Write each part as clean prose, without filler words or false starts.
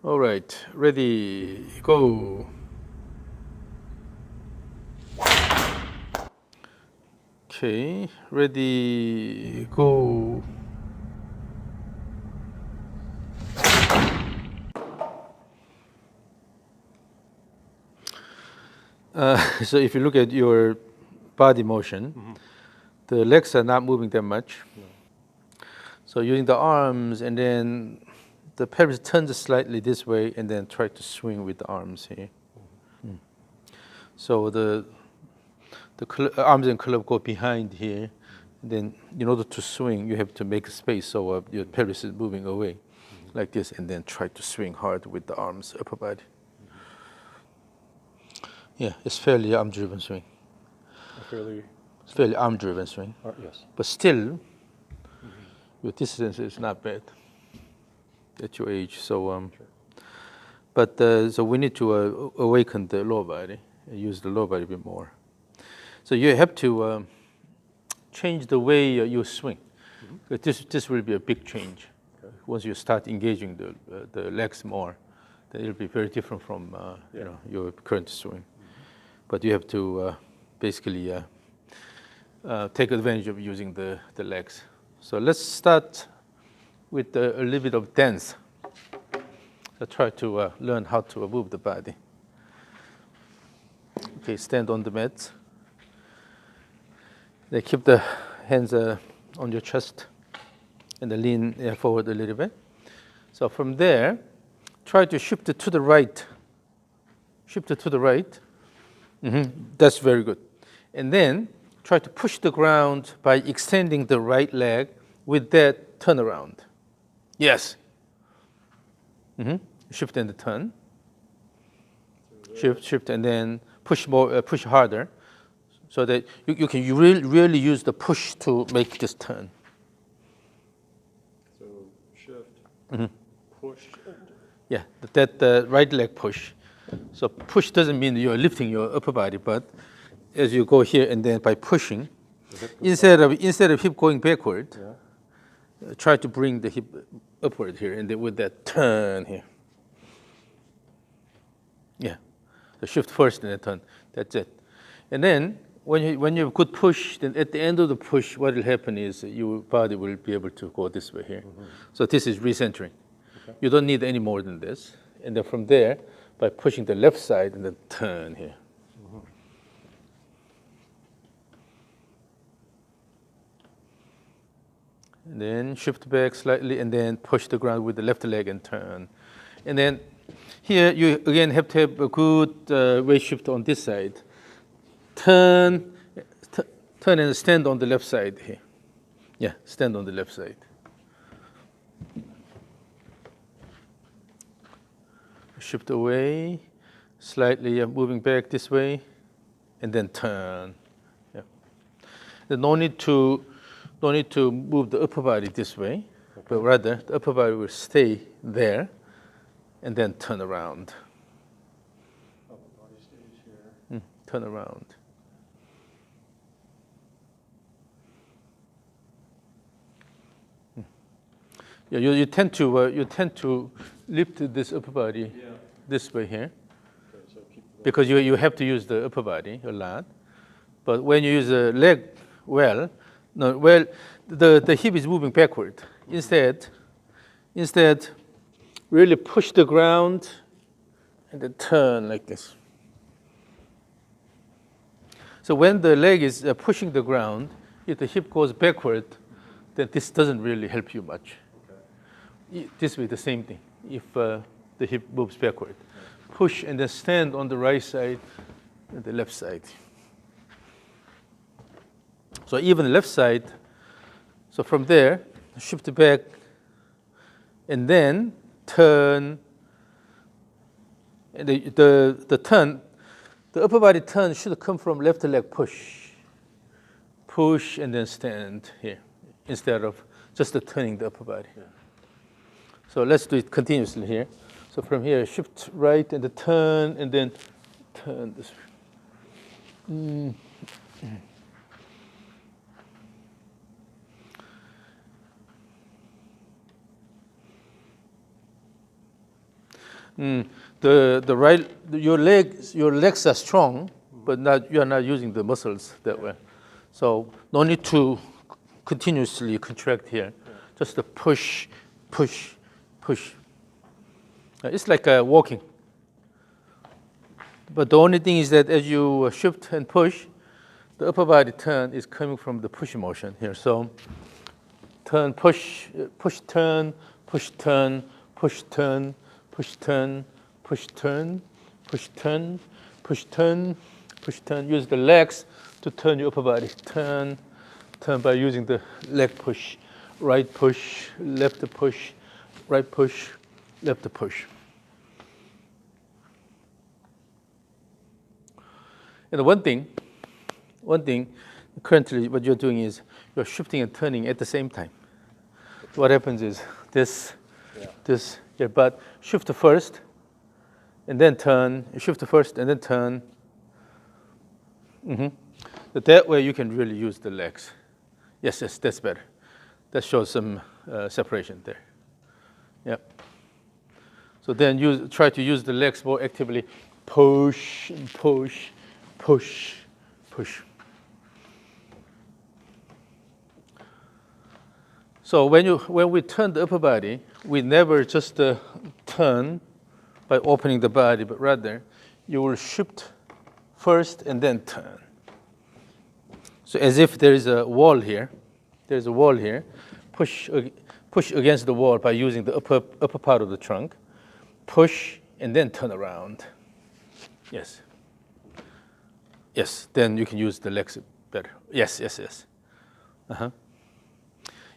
All right, ready, go. Okay, ready, go. So if you look at your body motion, the legs are not moving that much. No. So using the arms, and then the pelvis turns slightly this way, and then try to swing with the arms here. So the arms and club go behind here. And then in order to swing, you have to make space so your pelvis is moving away like this, and then try to swing hard with the arms, upper body. Yeah, it's fairly arm-driven swing. It's fairly arm-driven swing. Yes. But still, your distance is not bad at your age. So, so we need to awaken the lower body, use the lower body a bit more. So you have to change the way you swing. This will be a big change. Okay. Once you start engaging the legs more, then it'll be very different from your current swing. But you have to basically take advantage of using the legs. So let's start with a little bit of dance. So try to learn how to move the body. Okay, stand on the mat. Then keep the hands on your chest and then lean forward a little bit. So from there, try to shift it to the right. Shift it to the right. That's very good. And then try to push the ground by extending the right leg with that turnaround. Yes. Shift and turn. Shift, and then push more, push harder, so that you can really use the push to make this turn. So shift, push. Yeah, that right leg push. So push doesn't mean you're lifting your upper body, but as you go here and then by pushing, instead of hip going backward, try to bring the hip upward here, and then with that turn here. Yeah, so shift first and then turn. That's it. And then when you have good push, then at the end of the push, what will happen is your body will be able to go this way here. So this is recentering. Okay. You don't need any more than this. And then from there, by pushing the left side and then turn here. And then shift back slightly, and then push the ground with the left leg and turn. And then here you again have to have a good weight shift on this side. Turn and stand on the left side here. Yeah, stand on the left side. Shift away, slightly moving back this way, and then turn. Yeah. There's no need to move the upper body this way, but rather the upper body will stay there, and then turn around. Upper body stays here. Turn around. Yeah, you tend to lift this upper body this way here, Okay, so keep the because you have to use the upper body a lot. But when you use the leg the hip is moving backward. Instead, really push the ground and then turn like this. So when the leg is pushing the ground, if the hip goes backward, then this doesn't really help you much. Okay. This way, the same thing. If the hip moves backward, push and then stand on the right side and the left side. So even the left side, so from there, shift back and then turn. And the turn, the upper body turn should come from left leg push. Push and then stand here instead of just turning the upper body. Yeah. So let's do it continuously here. So from here, shift right and then turn and then turn this way. The right, your legs are strong, but you are not using the muscles that way. So no need to continuously contract here. Just a push, push, push. It's like walking. But the only thing is that as you shift and push, the upper body turn is coming from the push motion here. So turn, push, push, turn, push, turn, push, turn, push, turn, push, turn, push, turn, push, turn, push, turn. Use the legs to turn your upper body. Turn, turn by using the leg push. Right push, left push, right push, left push. And one thing, currently what you're doing is you're shifting and turning at the same time. What happens is this, your butt, shift first, and then turn, shift first, and then turn. But that way you can really use the legs. Yes, that's better. That shows some separation there. Yep. So then try to use the legs more actively. Push, push, push, push. So when we turn the upper body, we never just turn by opening the body, but rather you will shift first and then turn. So as if there is a wall here. There's a wall here. Push against the wall by using the upper part of the trunk. Push and then turn around. Yes. Yes, then you can use the legs better. Yes.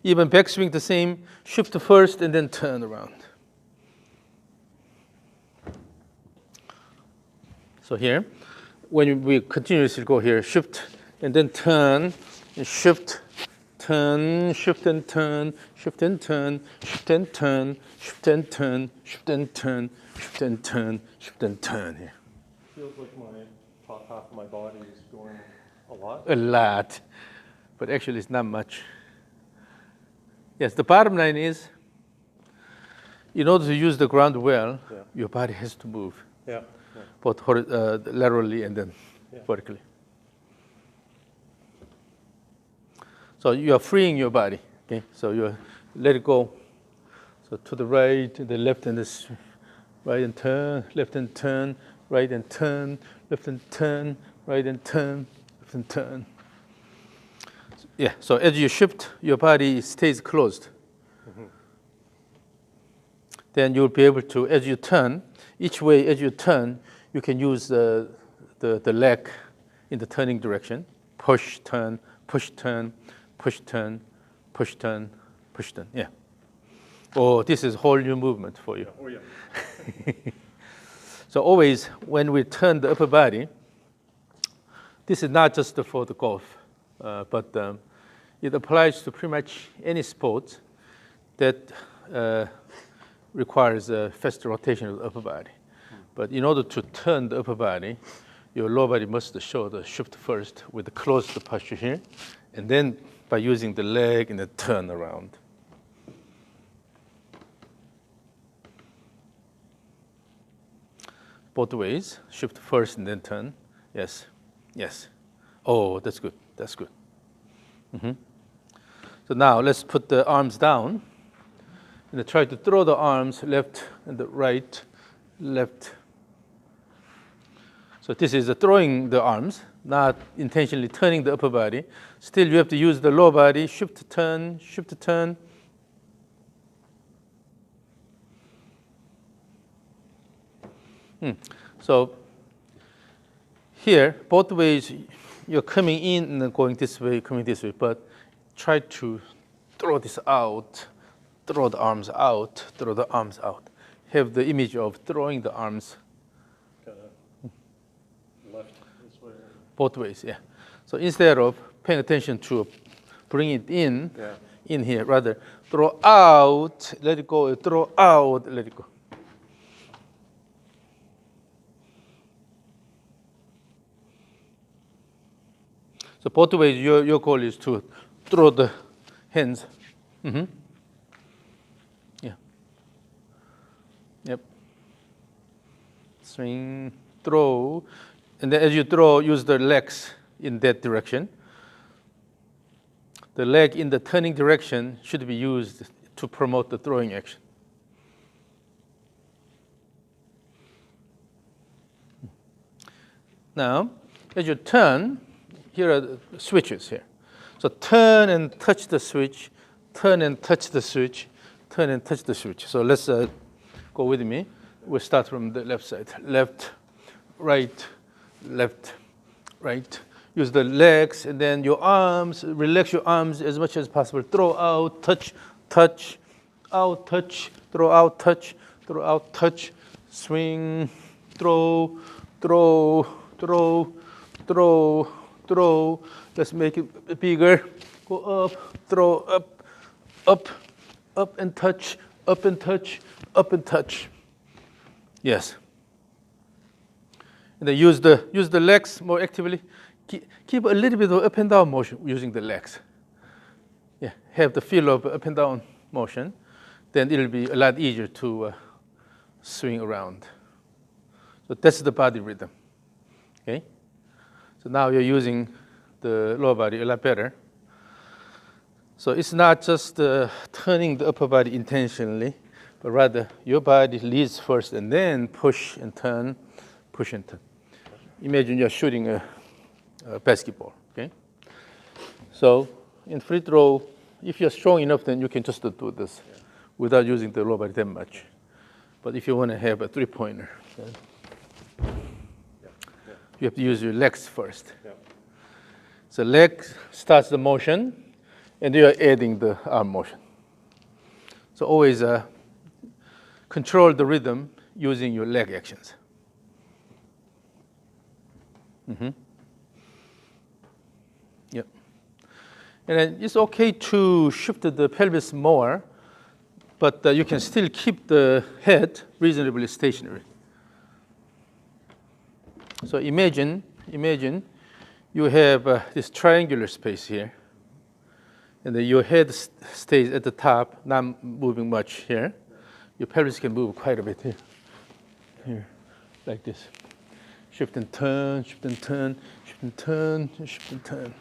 Even backswing the same, shift first and then turn around. So here, when we continuously go here, shift and then turn, and shift, turn, shift and turn, shift and turn, shift and turn, shift and turn, shift and turn, shift and turn, shift and turn here. Feels like my top half of my body is going a lot. A lot, but actually it's not much. Yes, the bottom line is, in order to use the ground well, your body has to move, both laterally and then vertically. So you are freeing your body. Okay, so you let it go. So to the right, to the left, and this right and turn, left and turn, right and turn, left and turn, right and turn, left and turn. Yeah, so as you shift, your body stays closed. Then you'll be able to, as you turn, each way as you turn, you can use the leg in the turning direction. Push, turn, push, turn, push, turn, push, turn, push, turn. Yeah. Oh, this is a whole new movement for you. Oh, yeah. So always, when we turn the upper body, this is not just for the golf, but it applies to pretty much any sport that requires a fast rotation of the upper body. But in order to turn the upper body, your lower body must show the shift first with the closed posture here, and then by using the leg and the turn around. Both ways, shift first and then turn. Yes. Oh, that's good. So now let's put the arms down and try to throw the arms left and the right, left. So this is throwing the arms, not intentionally turning the upper body. Still, you have to use the lower body, shift, turn, shift, turn. So here, both ways, you're coming in and going this way, but try to throw this out, throw the arms out, throw the arms out. Have the image of throwing the arms Left this way. both ways, yeah. So instead of paying attention to bring it in here, rather throw out, let it go, throw out, let it go. So both ways, your goal is to throw the hands. Yeah. Yep. swing, throw. And then as you throw, use the legs in that direction. The leg in the turning direction should be used to promote the throwing action. Now, as you turn, here are the switches here. So turn and touch the switch, turn and touch the switch, turn and touch the switch. So let's go with me. We'll start from the left side. Left, right, left, right. Use the legs and then your arms. Relax your arms as much as possible. Throw out, touch, touch, out, touch, throw out, touch, throw out, touch, swing, throw, throw, throw, throw, throw. Let's make it bigger. Go up, throw, up, up, up and touch, up and touch, up and touch. Yes. And then use the legs more actively. Keep a little bit of up and down motion using the legs. Yeah, have the feel of up and down motion. Then it'll be a lot easier to swing around. So that's the body rhythm. Okay. So now you're using the lower body a lot better. So it's not just turning the upper body intentionally, but rather your body leads first and then push and turn, push and turn. Imagine you're shooting a basketball, okay? So in free throw, if you're strong enough, then you can just do this without using the lower body that much. But if you want to have a three-pointer, you have to use your legs first. So leg starts the motion, and you are adding the arm motion. So always control the rhythm using your leg actions. Yep. And then it's okay to shift the pelvis more, but you can still keep the head reasonably stationary. So imagine you have this triangular space here, and then your head stays at the top, not moving much here. Your pelvis can move quite a bit here, like this. Shift and turn, shift and turn, shift and turn, shift and turn.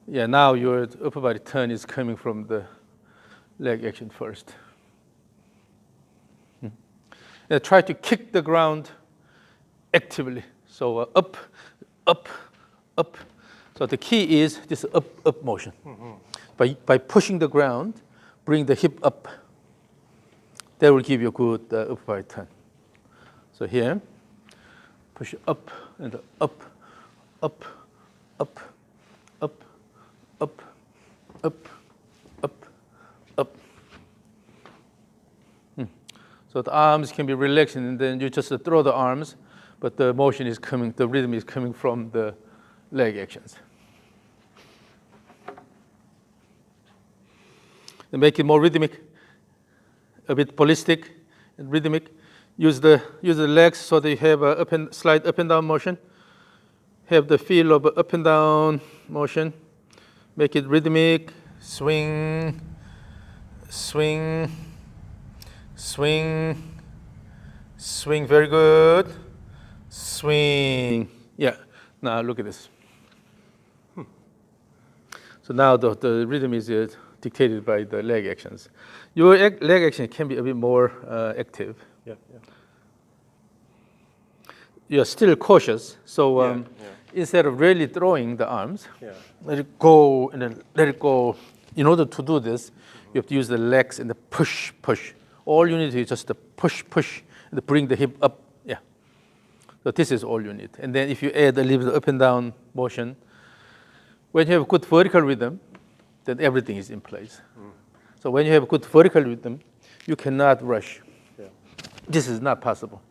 Yeah, now your upper body turn is coming from the leg action first. And try to kick the ground actively. So up, up, up. So the key is this up motion. By pushing the ground, bring the hip up. That will give you a good upper body turn. So here, push up and up, up, up, up, up, up, up, up. So the arms can be relaxed, and then you just throw the arms, but the motion is coming, the rhythm is coming from the leg actions. And make it more rhythmic, a bit ballistic and rhythmic. Use the legs so that you have a slight up and down motion. Have the feel of up and down motion. Make it rhythmic. Swing, swing, swing, swing. Very good. Swing. Yeah. Now look at this. So now the rhythm is dictated by the leg actions. Your leg action can be a bit more active. You're still cautious, so instead of really throwing the arms, let it go and then let it go. In order to do this, you have to use the legs and the push, push. All you need is just the push, push, and bring the hip up. Yeah. So this is all you need. And then if you add a little bit up and down motion, when you have good vertical rhythm, then everything is in place. So when you have good vertical rhythm, you cannot rush. This is not possible.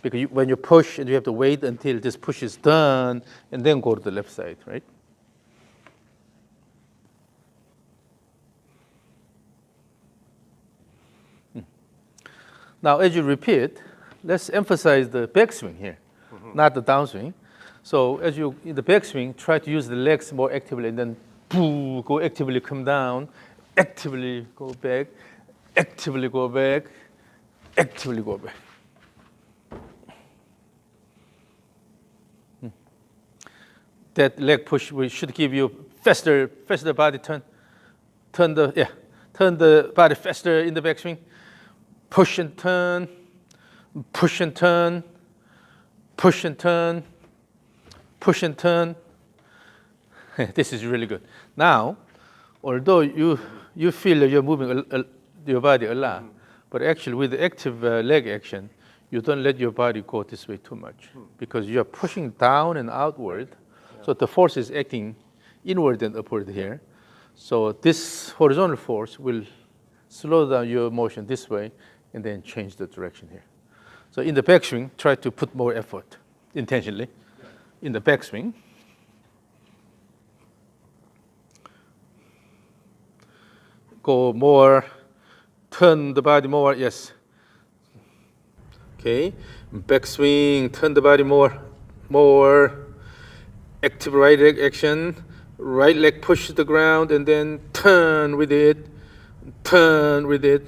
Because when you push, and you have to wait until this push is done, and then go to the left side, right? Now, as you repeat, let's emphasize the backswing here, not the downswing. So as you, in the backswing, try to use the legs more actively, and then boo, go actively come down, actively go back, actively go back. That leg push should give you faster body turn. Turn the body faster in the backswing. Push and turn, push and turn, push and turn, push and turn. This is really good. Now, although you feel that you're moving your body a lot, but actually with the active leg action, you don't let your body go this way too much because you're pushing down and outward. So the force is acting inward and upward here. So this horizontal force will slow down your motion this way and then change the direction here. So in the backswing, try to put more effort intentionally in the backswing. Go more, turn the body more, yes. Okay, backswing, turn the body more. Active right leg action, right leg push the ground and then turn with it, turn with it,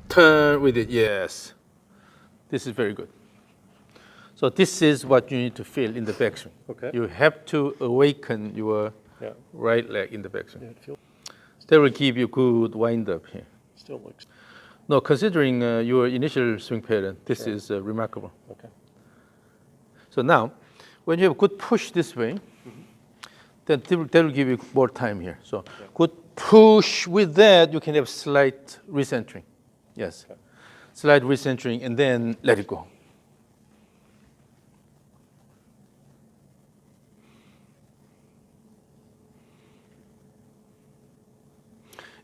turn with it, yes. This is very good. So this is what you need to feel in the backswing. Okay. You have to awaken your right leg in the backswing. Yeah, it feels That will give you good wind up here. still looks. No, considering your initial swing pattern, this is remarkable. Okay. So now, when you have good push this way, then that will give you more time here. So good push with that, you can have slight recentering. Yes. Okay. Slight recentering and then let it go.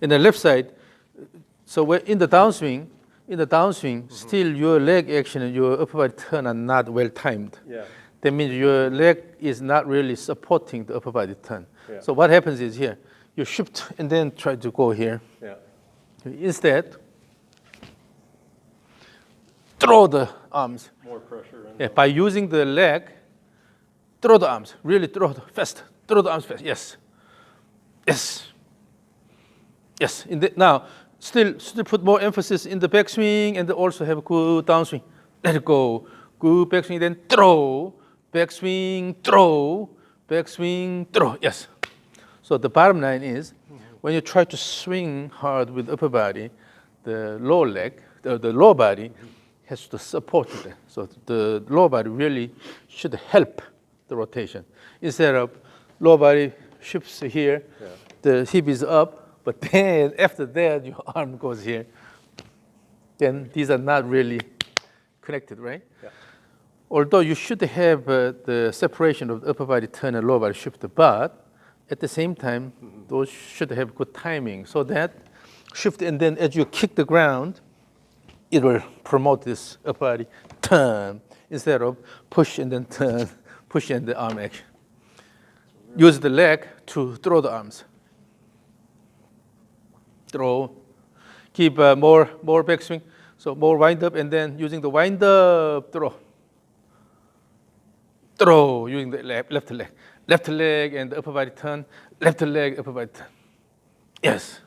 In the left side, so in the downswing, still your leg action and your upper body turn are not well timed. Yeah. That means your leg is not really supporting the upper body turn. Yeah. So what happens is here, you shift and then try to go here. Yeah. Instead, throw the arms. More pressure. Yeah, by using the leg, throw the arms. Really throw the arms fast. Yes. Yes. Yes. Now, still put more emphasis in the backswing and also have a good downswing. Let it go. Good backswing, then throw. Backswing, throw. Backswing, throw. Yes. So the bottom line is, when you try to swing hard with upper body, the lower leg, the lower body has to support it. So the lower body really should help the rotation. Instead of lower body shifts here, the hip is up, but then after that, your arm goes here. Then these are not really connected, right? Yeah. Although you should have the separation of the upper body turn and lower body shift, but at the same time, those should have good timing so that shift and then as you kick the ground, it will promote this upper body turn instead of push and then turn, push and the arm action. Use the leg to throw the arms. Throw. Keep more backswing. So more wind up and then using the wind up, throw. Throw using the left leg. Left leg and the upper body turn. Left leg, upper body turn. Yes.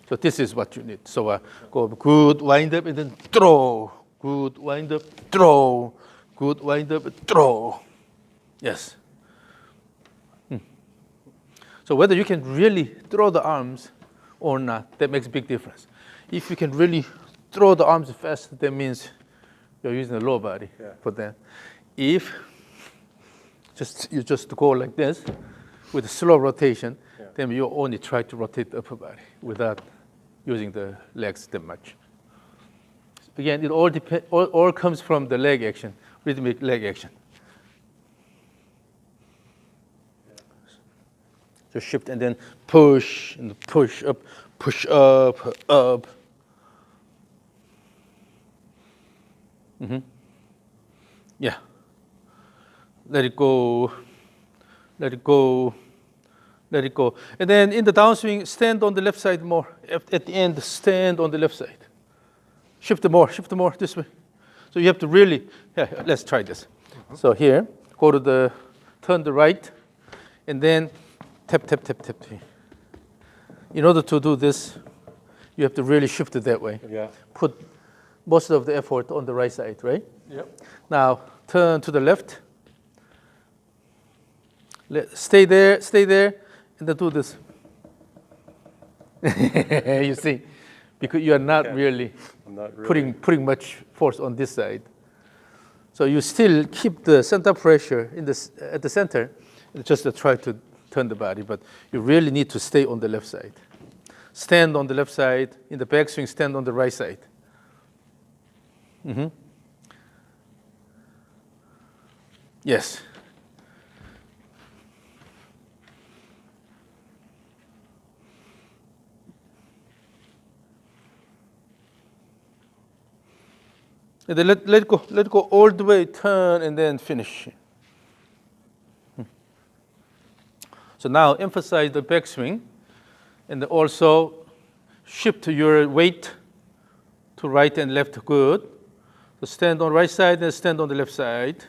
So this is what you need. So go good wind up and then throw. Good wind up, throw. Good wind up, throw. Yes. So whether you can really throw the arms or not, that makes a big difference. If you can really throw the arms fast, that means you're using the lower body for that. If you just go like this with a slow rotation, then you only try to rotate the upper body without using the legs that much. Again, it all comes from the leg action, rhythmic leg action. So shift and then push and push up, up. Yeah. Let it go. Let it go. Let it go. And then in the downswing, stand on the left side more. At the end, stand on the left side. Shift more this way. So you have to really, let's try this. So here, turn the right, and then tap. In order to do this, You have to really shift it that way. Yeah. Put most of the effort on the right side, right? Yep. Now, turn to the left. Stay there, and then do this. You see, because you are not Okay. really I'm not really. putting much force on this side. So you still keep the center pressure at the center, just to try to turn the body, but you really need to stay on the left side. Stand on the left side. In the backswing, stand on the right side. Yes. And then let go all the way, turn, and then finish. So now emphasize the backswing, and also shift your weight to right and left. Good. So stand on right side and stand on the left side.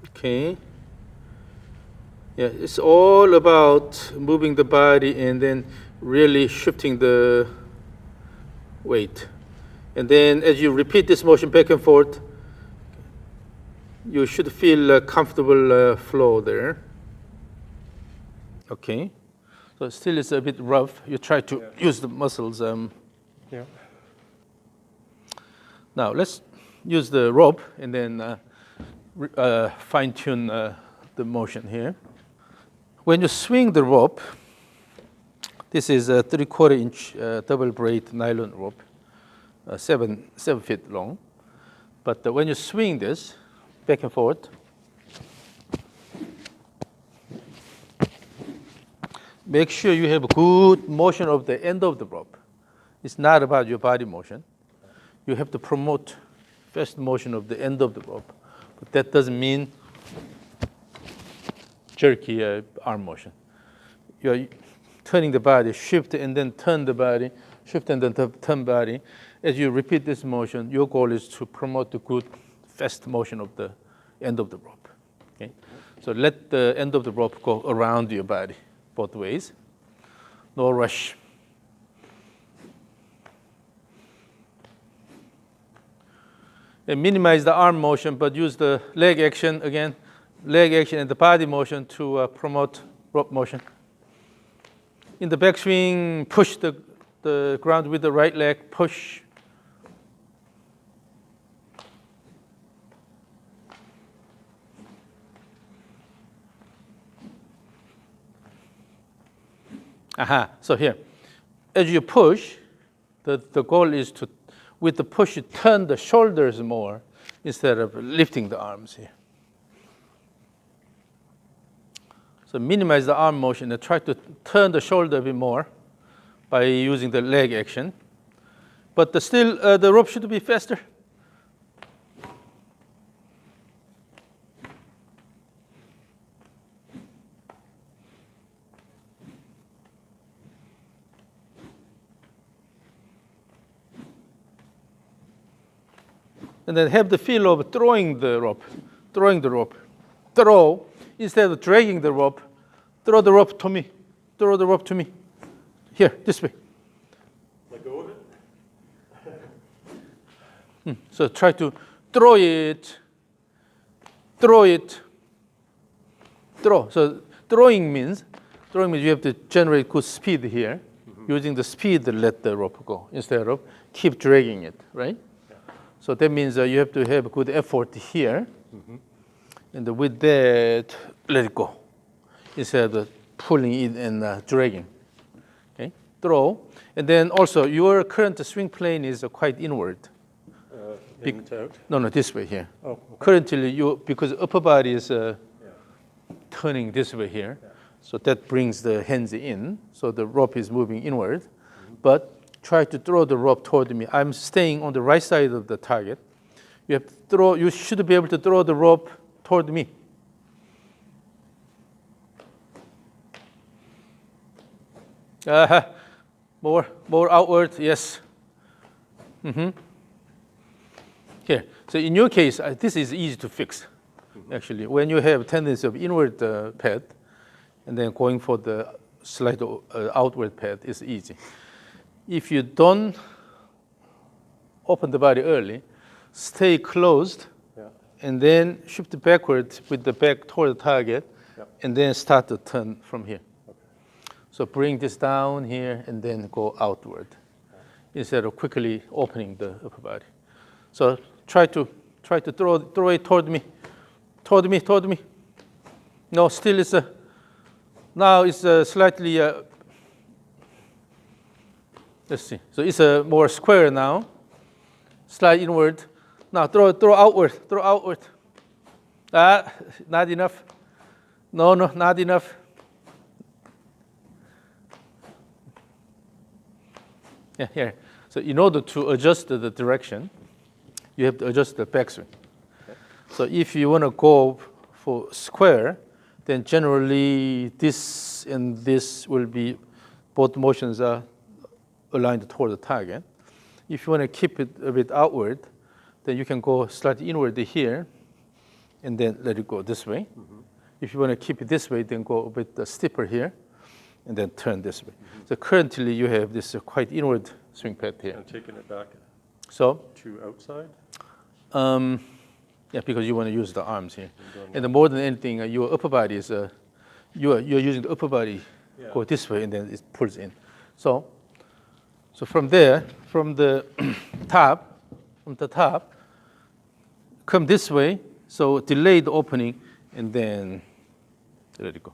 Okay. Yeah, it's all about moving the body and then really shifting the weight. And then as you repeat this motion back and forth, you should feel a comfortable flow there. Okay. So still it's a bit rough. You try to use the muscles. Yeah. Now let's use the rope and then fine-tune the motion here. When you swing the rope, this is a 3/4 inch double braid nylon rope, 7 feet long. But when you swing this back and forth, make sure you have a good motion of the end of the rope. It's not about your body motion. You have to promote fast motion of the end of the rope. But that doesn't mean jerky arm motion. You're turning the body, shift and then turn the body, shift and then turn body. As you repeat this motion, your goal is to promote the good fast motion of the end of the rope. Okay? So let the end of the rope go around your body both ways. No rush. And minimize the arm motion, but use the leg action again. Leg action and the body motion to promote rope motion. In the backswing, push the ground with the right leg, push. Aha, so here, as you push, the goal is to, with the push, you turn the shoulders more instead of lifting the arms here. So minimize the arm motion and try to turn the shoulder a bit more by using the leg action. But still, the rope should be faster. And then have the feel of throwing the rope. Throw. Instead of dragging the rope, throw the rope to me. Throw the rope to me. Here, this way. Let go of it. So try to throw it. Throw. So throwing means you have to generate good speed here. Using the speed to let the rope go instead of keep dragging it, right? Yeah. So that means you have to have good effort here. And with that, let it go instead of pulling it and dragging. Okay, throw. And then also, your current swing plane is quite inward. In and out? No, this way here. Oh, okay. Currently, because upper body is turning this way here, so that brings the hands in, so the rope is moving inward. But try to throw the rope toward me. I'm staying on the right side of the target. You should be able to throw the rope toward me. More outward, yes. Here. So in your case, this is easy to fix, actually. When you have tendency of inward pad, and then going for the slight outward pad is easy. If you don't open the body early, stay closed, and then shift backward with the back toward the target, and then start to turn from here. Okay. So bring this down here, and then go outward, instead of quickly opening the upper body. So try to throw it toward me. No, still it's now it's slightly. Let's see. So it's more square now. Slide inward. Now throw outward. Not enough. No, not enough. Yeah, here. So in order to adjust the direction, you have to adjust the backswing. Okay. So if you want to go for square, then generally this and this will be, both motions are aligned toward the target. If you want to keep it a bit outward, then you can go slightly inward here, and then let it go this way. Mm-hmm. If you want to keep it this way, then go a bit steeper here, and then turn this way. Mm-hmm. So currently you have this quite inward swing pad here. And taking it back so to outside? Yeah, because you want to use the arms here. And more than anything, your upper body is, you're using the upper body, go this way, and then it pulls in. So from there, from the top, come this way, so delay the opening, and then let it go.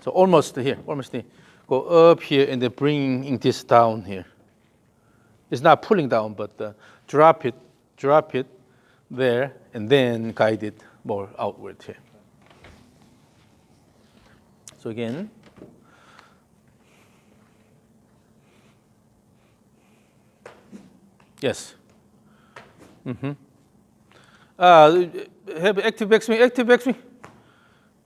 So almost here. Go up here, and then bring this down here. It's not pulling down, but drop it there, and then guide it more outward here. So again. Yes. Have active backswing.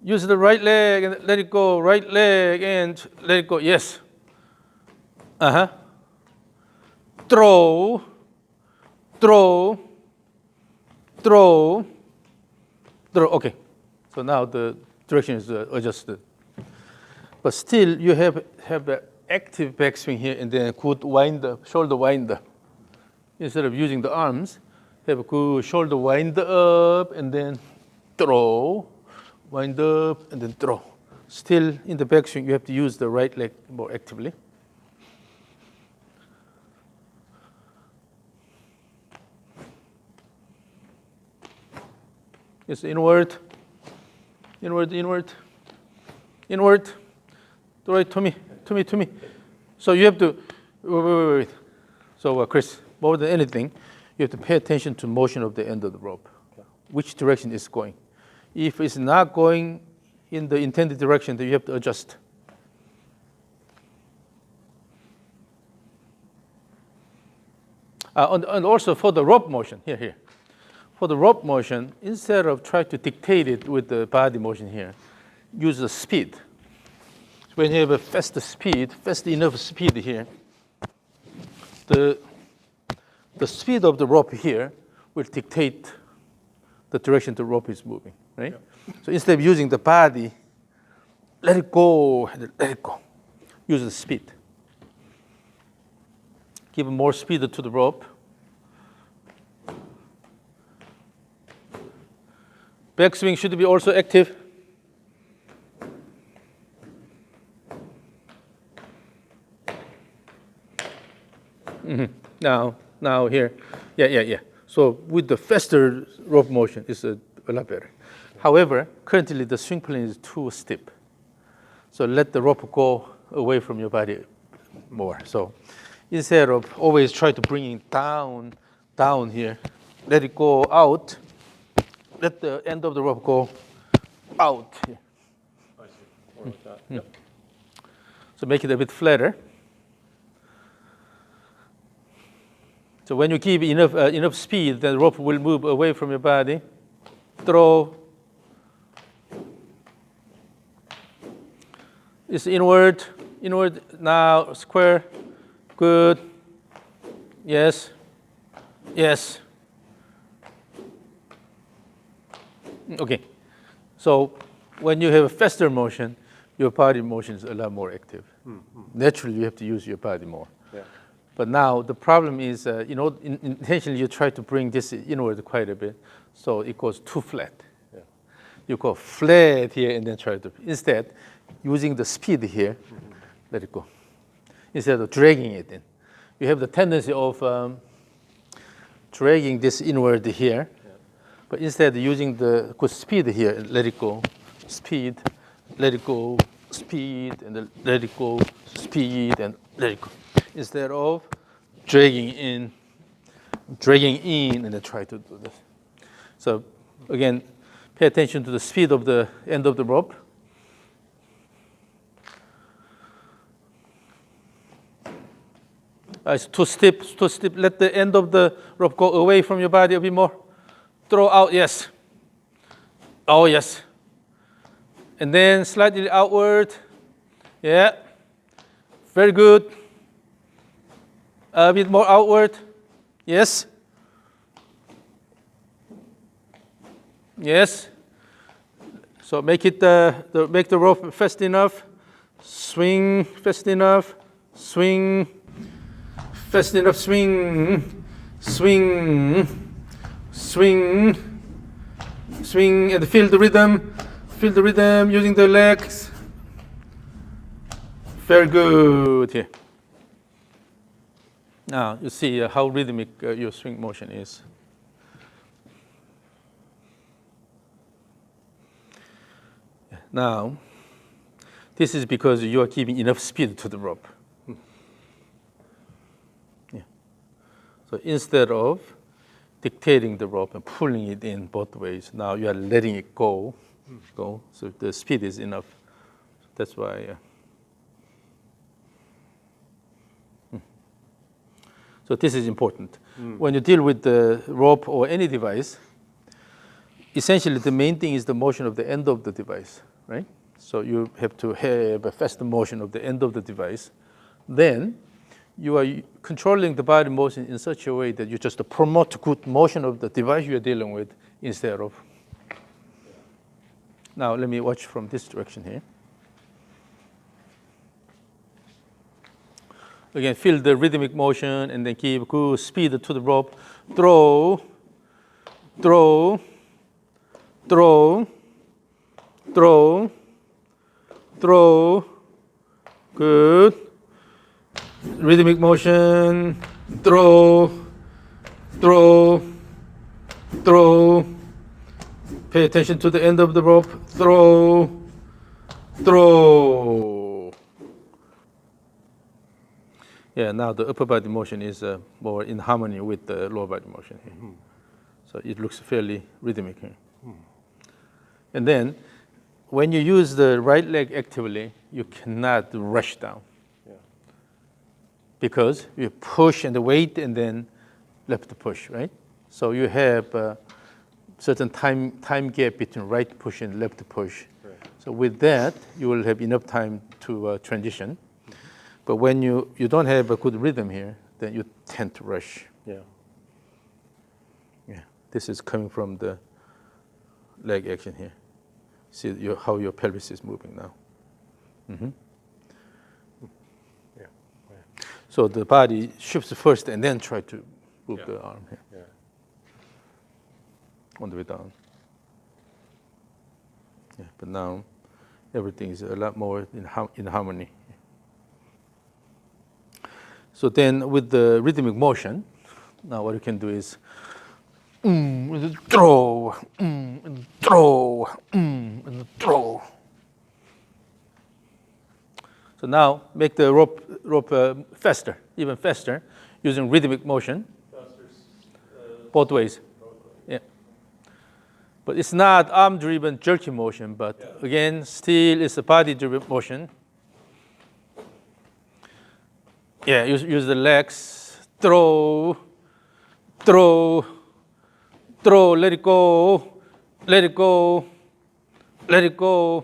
Use the right leg and let it go. Right leg and let it go. Yes. Throw. Okay. So now the direction is adjusted. But still, you have an active backswing here, and then good wind-up, shoulder wind-up. Instead of using the arms, have a good shoulder wind up, and then throw, wind up, and then throw. Still, in the backswing, you have to use the right leg more actively. It's inward. Throw it to me. So you have to, wait. So Chris, more than anything, you have to pay attention to motion of the end of the rope, which direction it's going. If it's not going in the intended direction, then you have to adjust. And also for the rope motion, here. For the rope motion, instead of trying to dictate it with the body motion here, use the speed. When you have a fast enough speed here, the speed of the rope here will dictate the direction the rope is moving, right? Yeah. So instead of using the body, let it go. Use the speed. Give more speed to the rope. Backswing should be also active. Now here, yeah. So with the faster rope motion, it's a lot better. However, currently the swing plane is too steep. So let the rope go away from your body more. So instead of always try to bring it down here, let it go out. Let the end of the rope go out here. I see. Or like that. Yep. So make it a bit flatter. So when you give enough speed, the rope will move away from your body. Throw. It's inward. Now square. Good. Yes. Okay. So when you have a faster motion, your body motion is a lot more active. Naturally, you have to use your body more. Yeah. But now the problem is, intentionally you try to bring this inward quite a bit, so it goes too flat. Yeah. You go flat here and then try to, instead, using the speed here, let it go. Instead of dragging it in. You have the tendency of dragging this inward here, but instead using the good speed here, let it go, speed, let it go, speed, and then let it go, speed, and let it go. Instead of dragging in, and then try to do this. So again, pay attention to the speed of the end of the rope. It's too steep, too steep. Let the end of the rope go away from your body a bit more. Throw out, yes. Oh, yes. And then slightly outward. Yeah. Very good. A bit more outward. Yes. Yes. So make it make the rope fast enough. Swing fast enough. Swing fast enough. Swing. Swing. Swing. Swing and feel the rhythm. Feel the rhythm using the legs. Very good here. Now you see how rhythmic your swing motion is. Now, this is because you are giving enough speed to the rope. Yeah. So instead of dictating the rope and pulling it in both ways, now you are letting it go. So the speed is enough. That's why. So this is important. When you deal with the rope or any device, essentially the main thing is the motion of the end of the device, right? So you have to have a faster motion of the end of the device. Then you are controlling the body motion in such a way that you just promote good motion of the device you are dealing with instead of. Now let me watch from this direction here. Again, feel the rhythmic motion and then give good speed to the rope. Throw, throw, throw, throw, throw. Good. Rhythmic motion. Throw, throw, throw. Pay attention to the end of the rope. Throw, throw. Yeah, now the upper body motion is more in harmony with the lower body motion here. So it looks fairly rhythmic here. And then when you use the right leg actively, you cannot rush down. Because you push and wait and then left push, right? So you have a certain time gap between right push and left push. Right. So with that, you will have enough time to transition. But when you don't have a good rhythm here, then you tend to rush. Yeah. This is coming from the leg action here. See how your pelvis is moving now. So the body shifts first and then try to move the arm here. On the way down. But now everything is a lot more in harmony. So then with the rhythmic motion, now what you can do is throw, and throw, and throw. So now make the rope faster, even faster, using rhythmic motion. Both ways. Yeah. But it's not arm-driven jerky motion, but again, still it's a body-driven motion. Yeah, use the legs. Throw, throw, throw, let it go, let it go, let it go,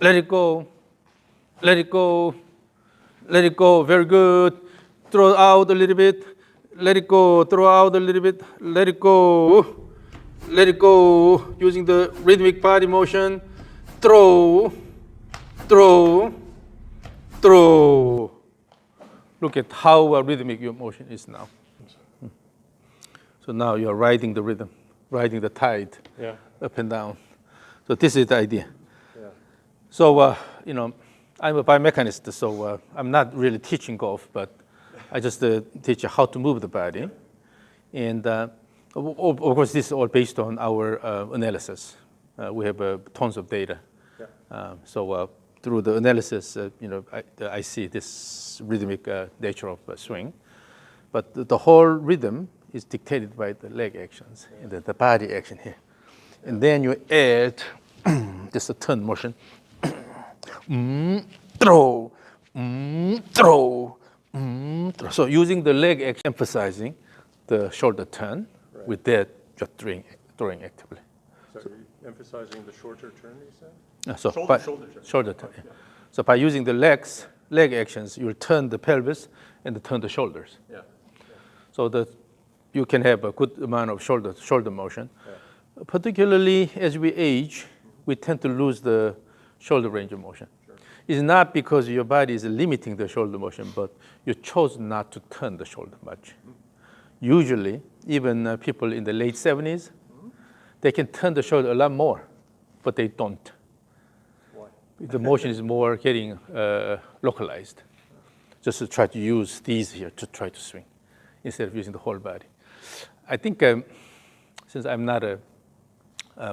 let it go, let it go, let it go. Very good. Throw out a little bit, let it go, throw out a little bit, let it go. let it go using the rhythmic body motion. Throw, throw, throw. Look at how rhythmic your motion is now. So now you're riding the rhythm, riding the tide up and down. So this is the idea. Yeah. So, I'm a biomechanist, so I'm not really teaching golf, but I just teach you how to move the body. And of course, this is all based on our analysis. We have tons of data. Yeah. So through the analysis, I see this rhythmic nature of swing. But the whole rhythm is dictated by the leg actions and the body action here. And then you add just a turn motion. Throw, throw, throw. So using the leg action, emphasizing the shoulder turn, with that you're throwing actively. So you're emphasizing the shorter turn, you said? So Shoulder turn. Shoulder turn, yeah. So by using the leg actions, you'll turn the pelvis and turn the shoulders. Yeah. So you can have a good amount of shoulder motion. Yeah. Particularly as we age, we tend to lose the shoulder range of motion. Sure. It's not because your body is limiting the shoulder motion, but you chose not to turn the shoulder much. Usually, even people in the late 70s, they can turn the shoulder a lot more, but they don't. Why? The motion is more getting localized. Just to try to use these here to try to swing instead of using the whole body. I think since I'm not a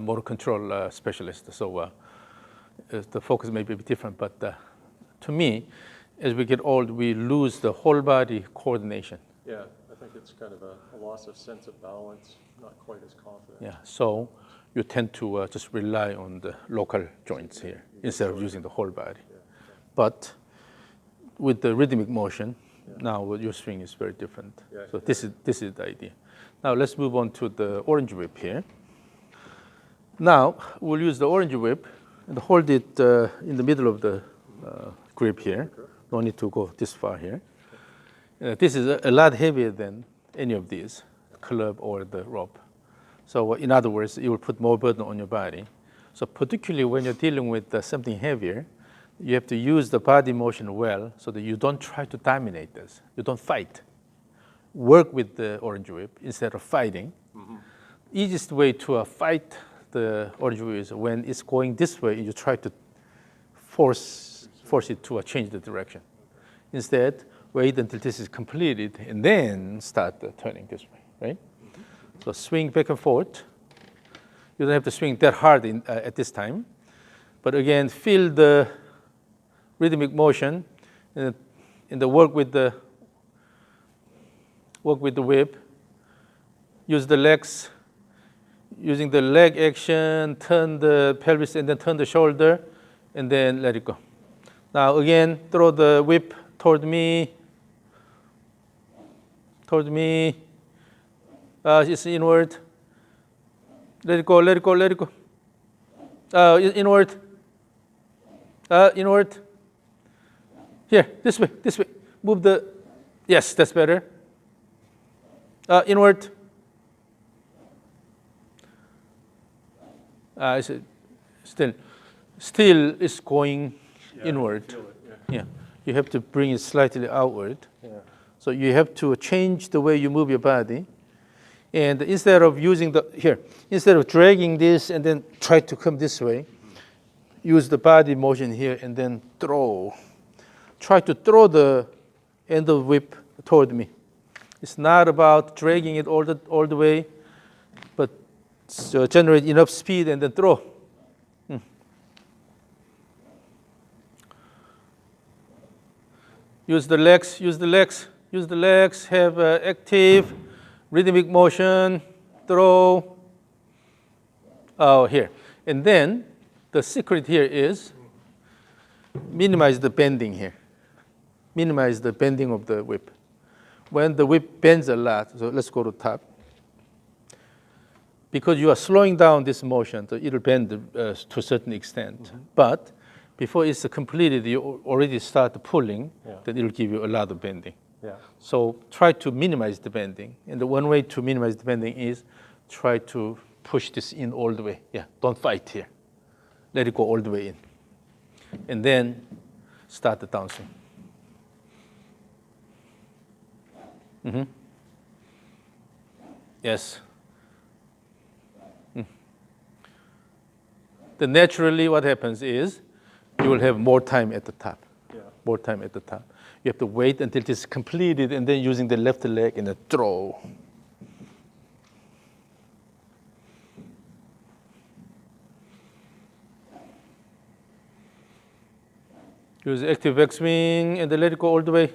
motor control specialist, so the focus may be different, but to me, as we get old, we lose the whole body coordination. Yeah, I think it's kind of a loss of sense of balance, not quite as confident. Yeah, so you tend to just rely on the local joints here instead of using the whole body. Yeah. But with the rhythmic motion, now your swing is very different. Yeah. So this is the idea. Now let's move on to the orange whip here. Now we'll use the orange whip and hold it in the middle of the grip here. No need to go this far here. This is a lot heavier than any of these, club or the rope. So in other words, you will put more burden on your body. So particularly when you're dealing with something heavier, you have to use the body motion well so that you don't try to dominate this. You don't fight. Work with the orange whip instead of fighting. Easiest way to fight the orange whip is when it's going this way, you try to force it to change the direction. Instead, wait until this is completed and then start turning this way, right? So swing back and forth. You don't have to swing that hard at this time. But again, feel the rhythmic motion and the work with the whip. Use the legs. Using the leg action, turn the pelvis and then turn the shoulder and then let it go. Now again, throw the whip toward me. It's inward. Let it go, let it go, let it go. Inward. Inward. Here, this way. Move the, yes, that's better. Inward. Still is going inward. Feel it, Yeah, you have to bring it slightly outward. yeah. So you have to change the way you move your body. And instead of instead of dragging this and then try to come this way, use the body motion here and then throw. Try to throw the end of the whip toward me. It's not about dragging it all the way, but generate enough speed and then throw. Use the legs, have active, rhythmic motion, throw. Here. And then the secret here is minimize the bending here. Minimize the bending of the whip. When the whip bends a lot, so let's go to top. Because you are slowing down this motion, so it'll bend to a certain extent. But before it's completed, you already start pulling, then it'll give you a lot of bending. Yeah. So try to minimize the bending. And the one way to minimize the bending is try to push this in all the way. Yeah, don't fight here. Let it go all the way in. And then start the downswing. Yes. Then naturally what happens is you will have more time at the top. Yeah. More time at the top. You have to wait until it is completed and then using the left leg and a throw. Use active backswing and then let it go all the way.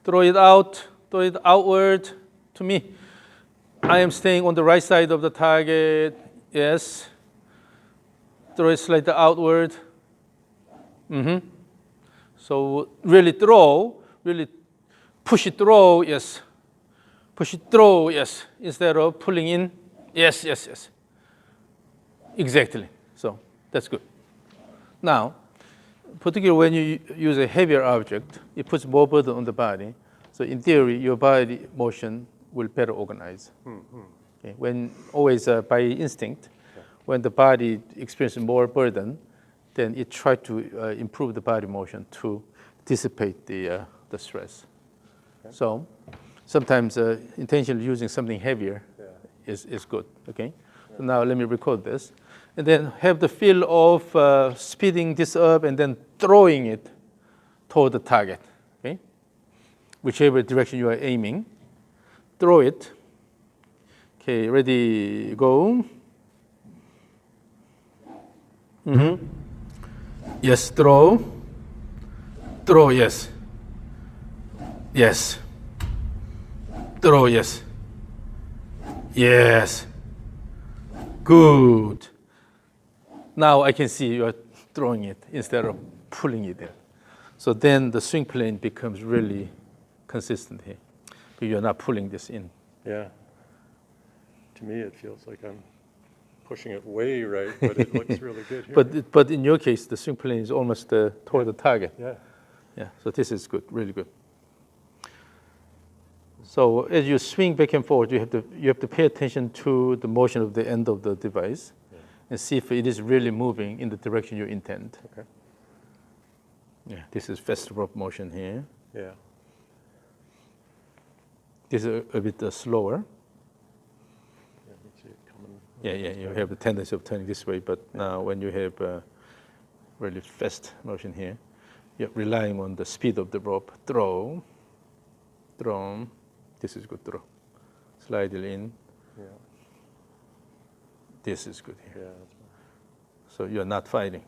Throw it out, throw it outward to me. I am staying on the right side of the target. Yes. Throw it slightly outward. So really throw, really push it throw, yes. Push it throw, yes. Instead of pulling in, yes, yes, yes. Exactly. So that's good. Now, particularly when you use a heavier object, it puts more burden on the body. So in theory, your body motion will better organize. Okay. When always by instinct, when the body experiences more burden, then it tries to improve the body motion to dissipate the stress. Okay. So sometimes intentionally using something heavier is good. Okay. So now let me record this. And then have the feel of speeding this up and then throwing it toward the target, okay? Whichever direction you are aiming, throw it. Okay, ready, go. Yes, throw. Throw, yes. Yes. Throw, yes. Yes. Good. Now I can see you are throwing it instead of pulling it in. So then the swing plane becomes really consistent here. You're not pulling this in. Yeah. To me, it feels like I'm pushing it way right, but it looks really good here. But in your case, the swing plane is almost toward the target. Yeah. Yeah. So this is good, really good. So as you swing back and forth, you have to pay attention to the motion of the end of the device. And see if it is really moving in the direction you intend. Okay. Yeah, this is fast rope motion here. Yeah. This is a bit slower. Yeah, you see it coming. Yeah, you have the tendency of turning this way, but now when you have really fast motion here, you're relying on the speed of the rope. Throw. This is good throw. Slide it in. Yeah. This is good here. Yeah, that's right. So you're not fighting.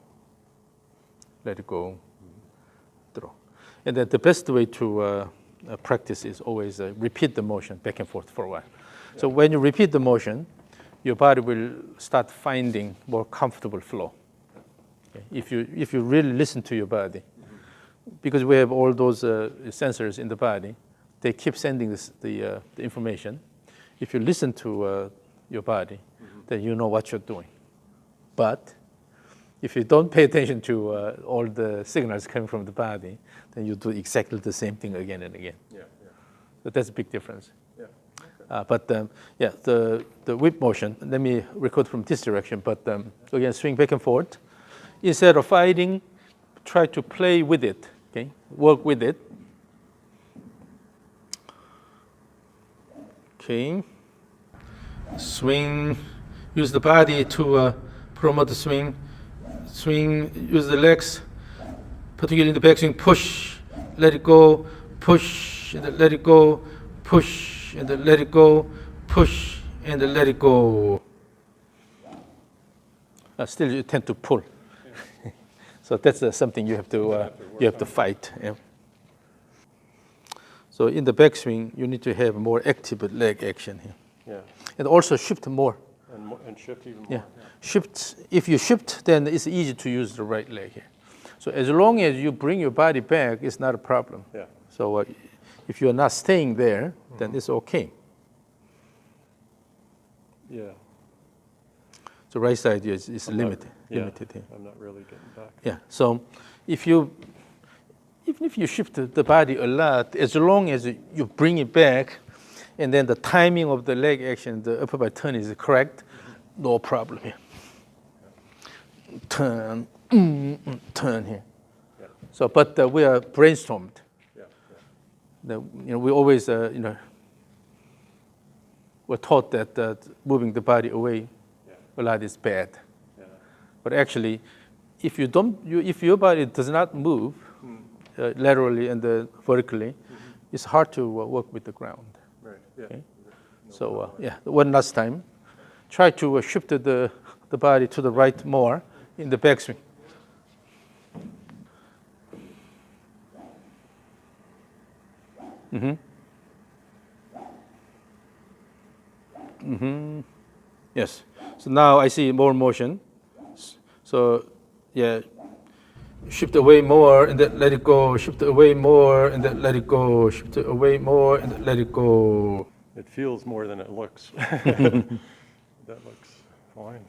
Let it go. Throw. And then the best way to practice is always repeat the motion back and forth for a while. Yeah. So when you repeat the motion, your body will start finding more comfortable flow. Okay? If you really listen to your body, because we have all those sensors in the body, they keep sending the information. If you listen to your body, then you know what you're doing. But if you don't pay attention to all the signals coming from the body, then you do exactly the same thing again and again. Yeah. So that's a big difference. Yeah. Okay. The whip motion, let me record from this direction, but again, swing back and forth. Instead of fighting, try to play with it, okay? Work with it. Okay. Swing. Use the body to promote the swing. Swing, use the legs, particularly in the backswing. Push, let it go, push, and then let it go, push, and then let it go, push, and then let it go. Still, you tend to pull. So that's something you have to fight. Yeah. So in the backswing, you need to have more active leg action here. Yeah. And also shift more. And shift even more. Yeah. Shift. If you shift, then it's easy to use the right leg here. So as long as you bring your body back, it's not a problem. Yeah. So if you're not staying there, then it's okay. Yeah. So right side is limited. Yeah. Limited here. I'm not really getting back. Yeah. So if you even if you shift the body a lot, as long as you bring it back, and then the timing of the leg action, the upper body turn is correct, no problem here. Turn, turn here. Yeah. So, but we are brainstormed. Yeah. We always, we're taught that moving the body away a lot is bad. Yeah. But actually, if your body does not move laterally and vertically, it's hard to work with the ground. Right. Yeah. Okay? So one last time, try to shift the body to the right more in the backswing. Yes. So now I see more motion. So yeah, shift away more and then let it go. Shift away more and then let it go. Shift away more and then let it go. It feels more than it looks. That looks fine.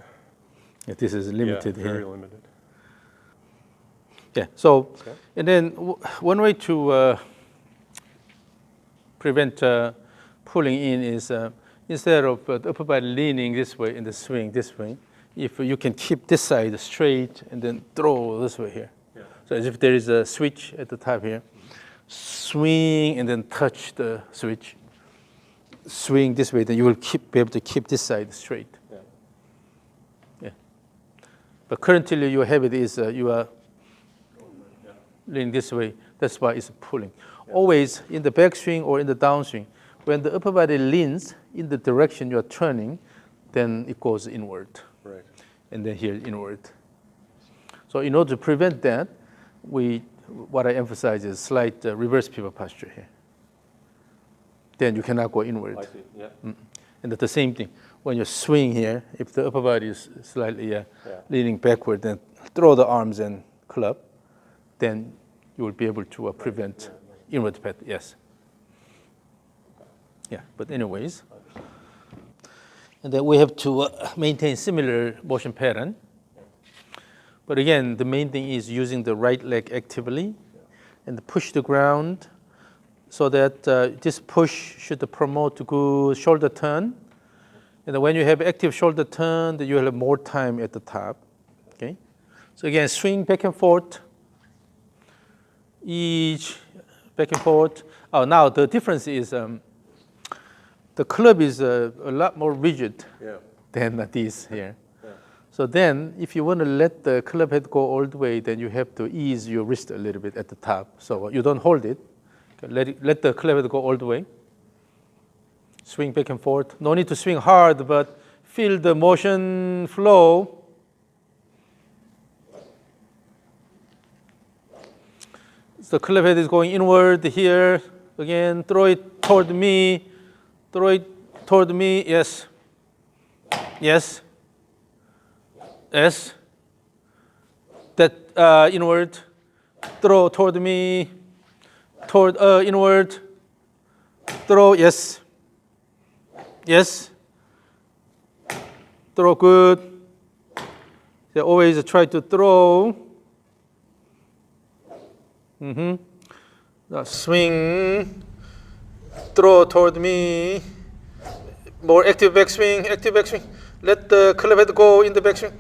Yeah, this is limited Yeah, here. very limited. Yeah. So, Okay. and then one way to prevent pulling in is instead of the upper body leaning this way in the swing this way, if you can keep this side straight and then throw this way here. Yeah. So as if there is a switch at the top here, swing and then touch the switch. Swing this way, then you will be able to keep this side straight. Yeah. Yeah. But currently your habit is you are leaning this way. That's why it's pulling. Yeah. Always in the backswing or in the downswing, when the upper body leans in the direction you are turning, then it goes inward. Right. And then here inward. So in order to prevent that, what I emphasize is slight reverse pivot posture here. Then you cannot go inward. I see. Yeah. And the same thing, when you swing here, if the upper body is slightly leaning backward, then throw the arms and club, then you will be able to prevent inward path. Yes. Yeah, but anyways. And then we have to maintain similar motion pattern. But again, the main thing is using the right leg actively and push the ground so that this push should promote to good shoulder turn. And then when you have active shoulder turn, then you will have more time at the top. Okay. So again, swing back and forth. Each back and forth. Oh, now the difference is the club is a lot more rigid than this here. Yeah. So then, if you want to let the club head go all the way, then you have to ease your wrist a little bit at the top. So you don't hold it. Let the club head go all the way. Swing back and forth. No need to swing hard, but feel the motion flow. So the club head is going inward here. Again, throw it toward me. Throw it toward me. Yes. Yes. Yes. That inward. Throw toward me. Toward inward. Throw. Yes. Yes. Throw good. They always try to throw. Now swing. Throw toward me. More active backswing. Active backswing. Let the club head go in the backswing.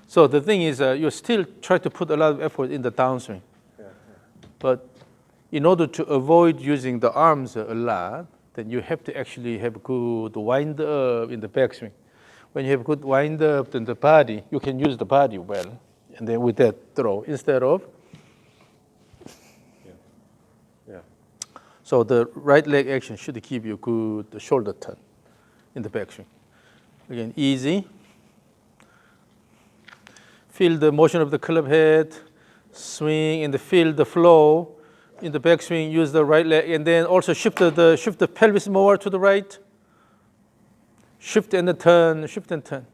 So the thing is, you still try to put a lot of effort in the downswing. But in order to avoid using the arms a lot, then you have to actually have good wind up in the backswing. When you have good wind up in the body, you can use the body well. And then with that throw, instead of. So the right leg action should give you good shoulder turn in the backswing. Again, easy. Feel the motion of the club head, swing, and feel the flow in the backswing. Use the right leg, and then also shift the pelvis more to the right. Shift and turn, shift and turn.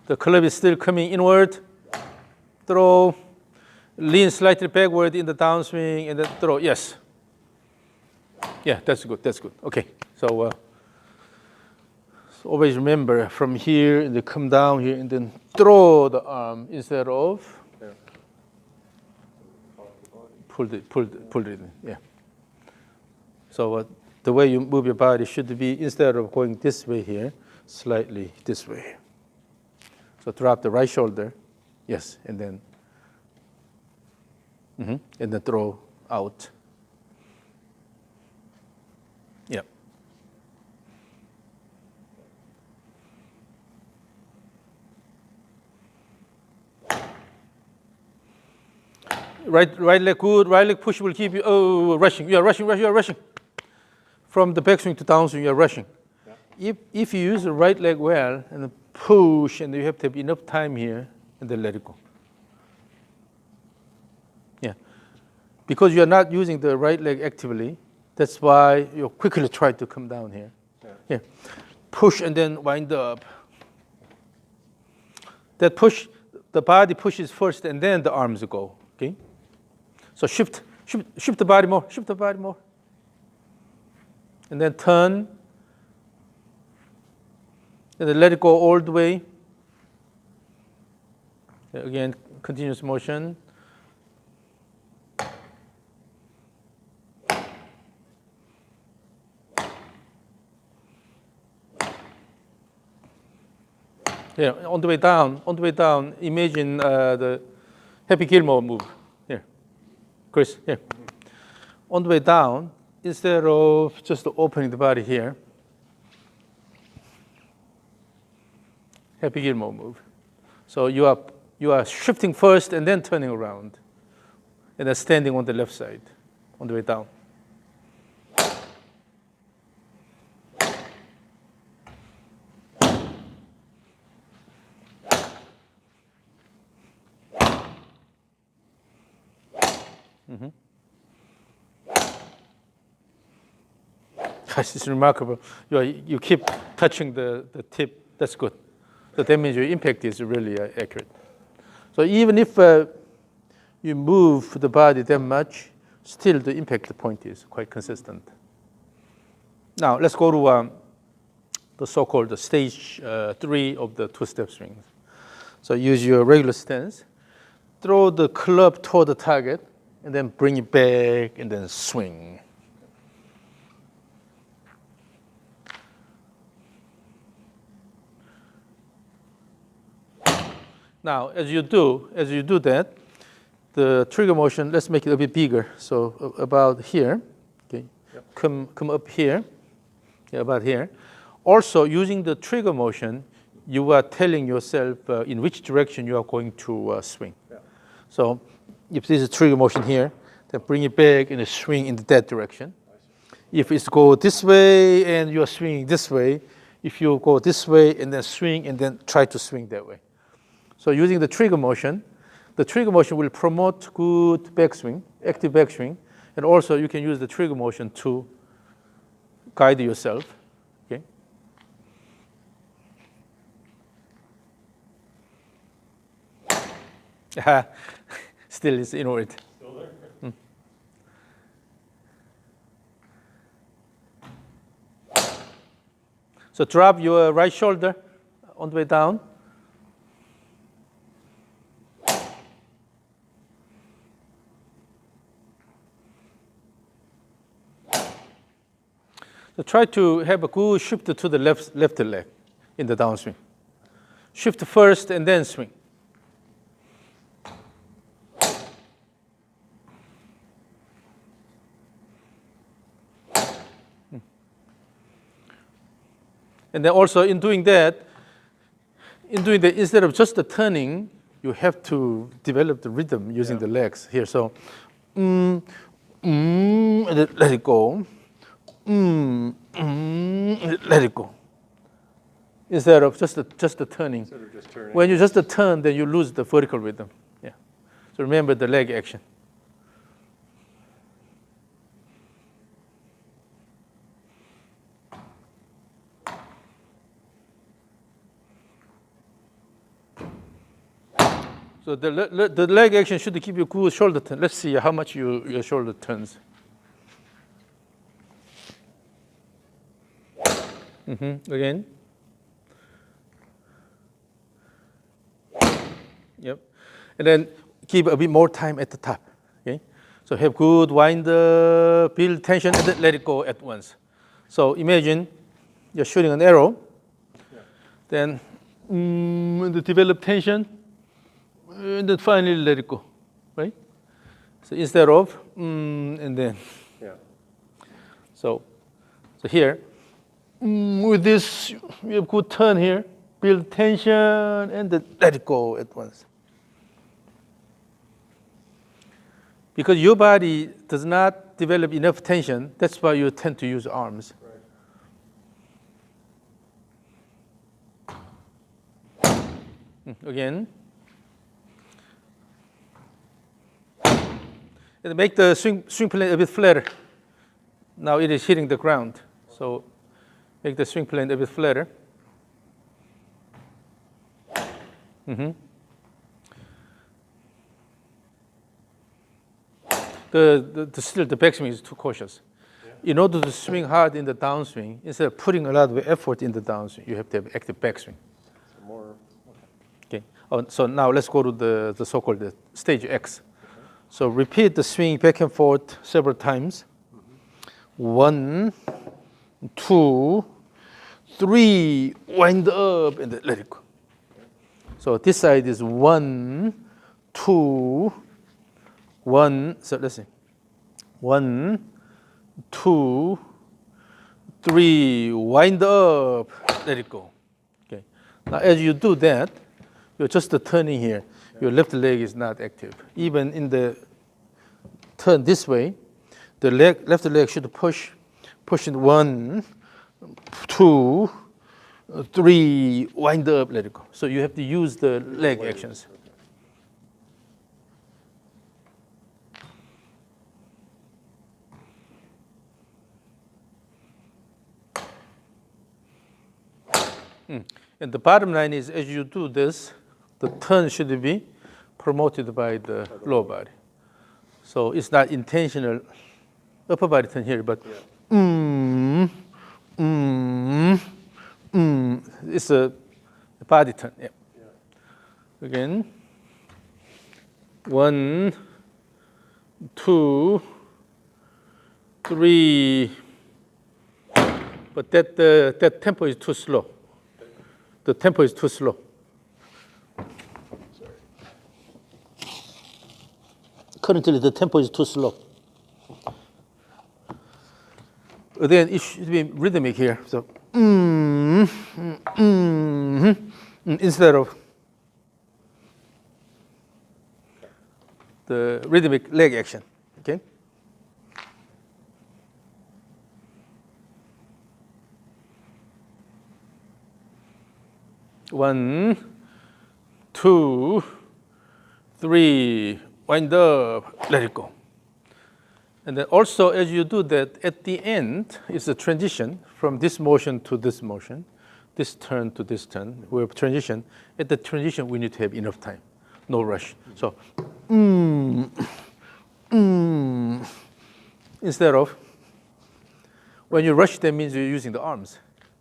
The club is still coming inward. Throw. Lean slightly backward in the downswing and then throw. Yes. Yeah, that's good. That's good. Okay. So So always remember from here and then come down here and then throw the arm instead of pull it in. Yeah. So the way you move your body should be, instead of going this way here, slightly this way. So drop the right shoulder, yes, and then and then throw out. Yeah. Right leg good. Right leg push will keep you rushing. You are rushing. From the backswing to downswing, you are rushing. Yeah. If you use the right leg well and push, and you have to have enough time here, and then let it go. Yeah. Because you are not using the right leg actively, that's why you quickly try to come down here. Yeah. Here. Push and then wind up. That push, the body pushes first and then the arms go. Okay? So shift the body more, And then turn. And then let it go all the way. Again, continuous motion. Yeah, on the way down, imagine the Happy Gilmore move. Here, Chris, here. On the way down, instead of just opening the body here, Happy Gilmore move. So you are shifting first and then turning around, and then standing on the left side, on the way down. Gosh, it's remarkable. You keep touching the tip. That's good. So that means your impact is really accurate. So even if you move the body that much, still the impact point is quite consistent. Now let's go to the so-called stage 3 of the two-step swings. So use your regular stance. Throw the club toward the target, and then bring it back, and then swing. Now, as you do that, the trigger motion, let's make it a bit bigger. So about here, okay, yep. Come up here, yeah, about here. Also, using the trigger motion, you are telling yourself in which direction you are going to swing. Yeah. So if this is trigger motion here, then bring it back and swing in that direction. If it's go this way and you are swinging this way, if you go this way and then swing and then try to swing that way. So using the trigger motion will promote good backswing, active backswing, and also you can use the trigger motion to guide yourself. Okay. Still is inward. Still there? So drop your right shoulder on the way down. So try to have a good shift to the left leg in the downswing. Shift first and then swing. And then also in doing that, instead of just the turning, you have to develop the rhythm using the legs here. So, and then let it go. Let it go. Instead of just the turning. Instead of just turning. When you just turn, then you lose the vertical rhythm. Yeah. So remember the leg action. So the leg action should keep you good shoulder turn. Let's see how much your shoulder turns. Again. Yep. And then give a bit more time at the top. Okay. So have good wind up, build tension, and then let it go at once. So imagine you're shooting an arrow, then develop tension, and then finally let it go, right? So instead of and then, so here, with this, we have good turn here, build tension, and then let it go at once. Because your body does not develop enough tension, that's why you tend to use arms. Again. And make the swing plane a bit flatter. Now it is hitting the ground. So make the swing plane a bit flatter. Still the backswing is too cautious. In order to swing hard in the downswing, instead of putting a lot of effort in the downswing, you have to have active backswing. Okay. So now let's go to the so-called stage X. So repeat the swing back and forth several times. 1, 2, 3, wind up, and then let it go. So this side is 1, 2, 1. So let's see. 1, 2, 3, wind up, let it go. Okay. Now as you do that, you're just turning here. Your left leg is not active. Even in the turn this way, the left leg should push in 1, 2, 3, wind up, let it go. So you have to use the leg actions. And the bottom line is, as you do this, the turn should be promoted by the lower body. So it's not intentional upper body turn here, but it's a body turn. Yeah. Again, 1, 2, 3. But that tempo is too slow. The tempo is too slow. Currently, the tempo is too slow. Then it should be rhythmic here. So, instead of the rhythmic leg action. Okay. One, 2, 3, wind up, let it go. And then also, as you do that, at the end is a transition from this motion to this motion, this turn to this turn. We have transition. At the transition, we need to have enough time, no rush. So, instead of, when you rush, that means you're using the arms.